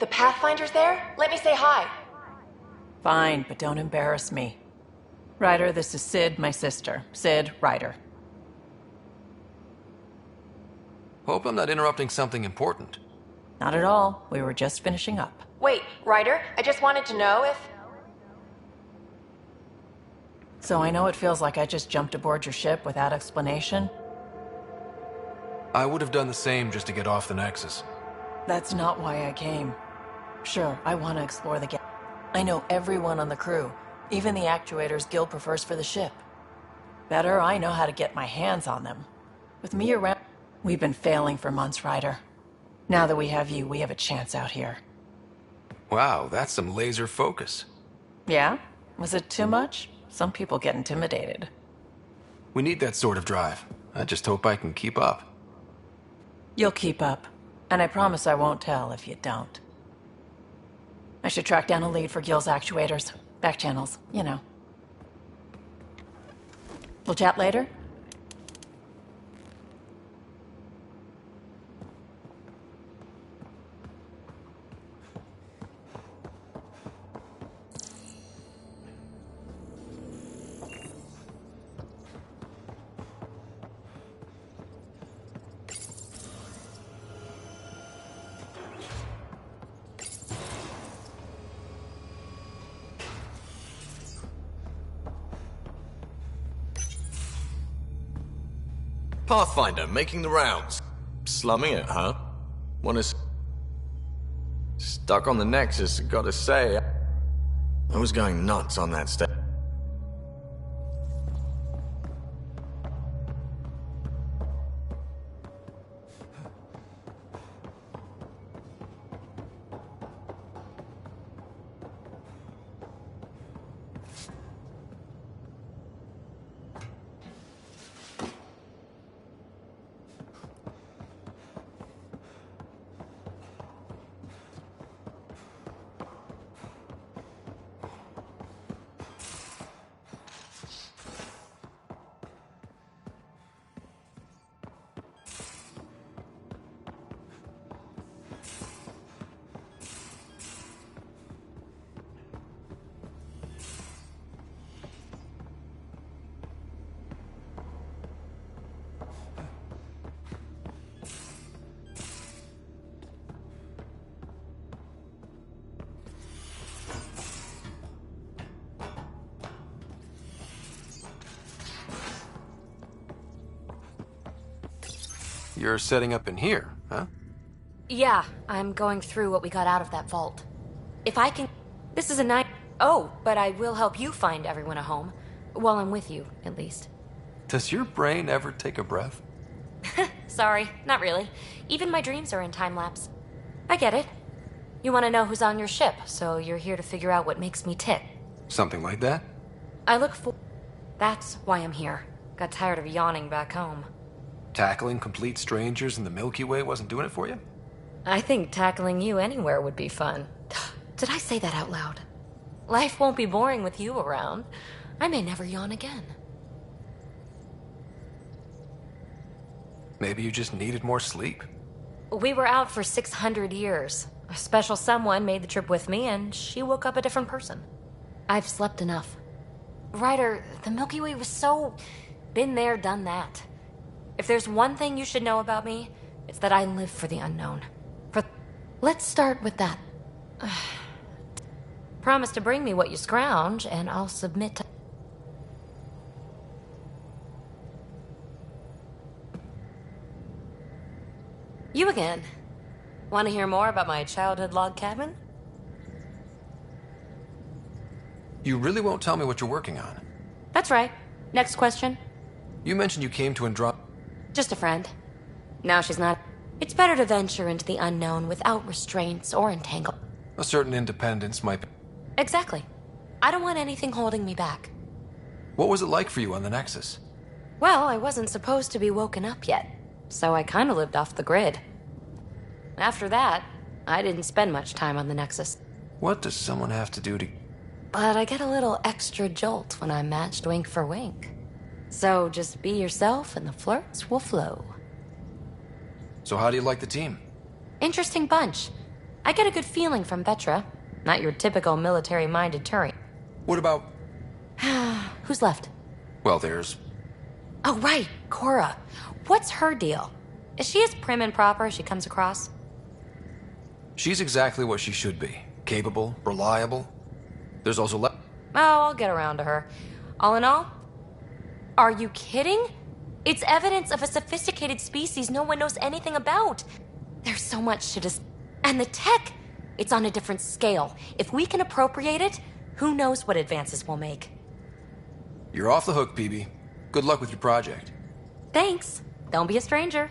The Pathfinder's there? Let me say hi. Fine, but don't embarrass me. Ryder, this is Sid, my sister. Sid, Ryder. Hope I'm not interrupting something important. Not at all. We were just finishing up. Wait, Ryder, I just wanted to know if... So I know it feels like I just jumped aboard your ship without explanation. I would have done the same just to get off the Nexus. That's not why I came. Sure, I want to explore the I know everyone on the crew, even the actuators Gil prefers for the ship. Better, I know how to get my hands on them. With me around, we've been failing for months, Ryder. Now that we have you, we have a chance out here. Wow, that's some laser focus. Yeah? Was it too much? Some people get intimidated. We need that sort of drive. I just hope I can keep up. You'll keep up. And I promise I won't tell if you don't. I should track down a lead for Gil's actuators. Back channels, you know. We'll chat later? Pathfinder, making the rounds. Slumming it, huh? Stuck on the Nexus, gotta say. I was going nuts on that stage. You're setting up in here, huh? Yeah, I'm going through what we got out of that vault. If I can... This is a night... Oh, but I will help you find everyone a home. While I'm with you, at least. Does your brain ever take a breath? Sorry, not really. Even my dreams are in time-lapse. I get it. You want to know who's on your ship, so you're here to figure out what makes me tick. Something like that? I look for... That's why I'm here. Got tired of yawning back home. Tackling complete strangers in the Milky Way wasn't doing it for you? I think tackling you anywhere would be fun. Did I say that out loud? Life won't be boring with you around. I may never yawn again. Maybe you just needed more sleep. We were out for 600 years. A special someone made the trip with me, and she woke up a different person. I've slept enough. Ryder, the Milky Way was so... been there, done that. If there's one thing you should know about me, it's that I live for the unknown. Let's start with that. Promise to bring me what you scrounge, and I'll submit to... You again. Want to hear more about my childhood log cabin? You really won't tell me what you're working on? That's right. Next question. You mentioned you came to Andromeda. Just a friend. Now she's not. It's better to venture into the unknown without restraints or entanglement. A certain independence might be... Exactly. I don't want anything holding me back. What was it like for you on the Nexus? Well, I wasn't supposed to be woken up yet, so I kind of lived off the grid. After that, I didn't spend much time on the Nexus. What does someone have to do to... But I get a little extra jolt when I'm matched wink for wink. So just be yourself and the flirts will flow. So how do you like the team? Interesting bunch. I get a good feeling from Vetra. Not your typical military-minded Turian. What about... Who's left? Well, there's... Oh, right, Cora. What's her deal? Is she as prim and proper as she comes across? She's exactly what she should be. Capable, reliable. There's also Oh, I'll get around to her. All in all, are you kidding? It's evidence of a sophisticated species no one knows anything about. There's so much to dis... And the tech, it's on a different scale. If we can appropriate it, who knows what advances we'll make. You're off the hook, PB. Good luck with your project. Thanks. Don't be a stranger.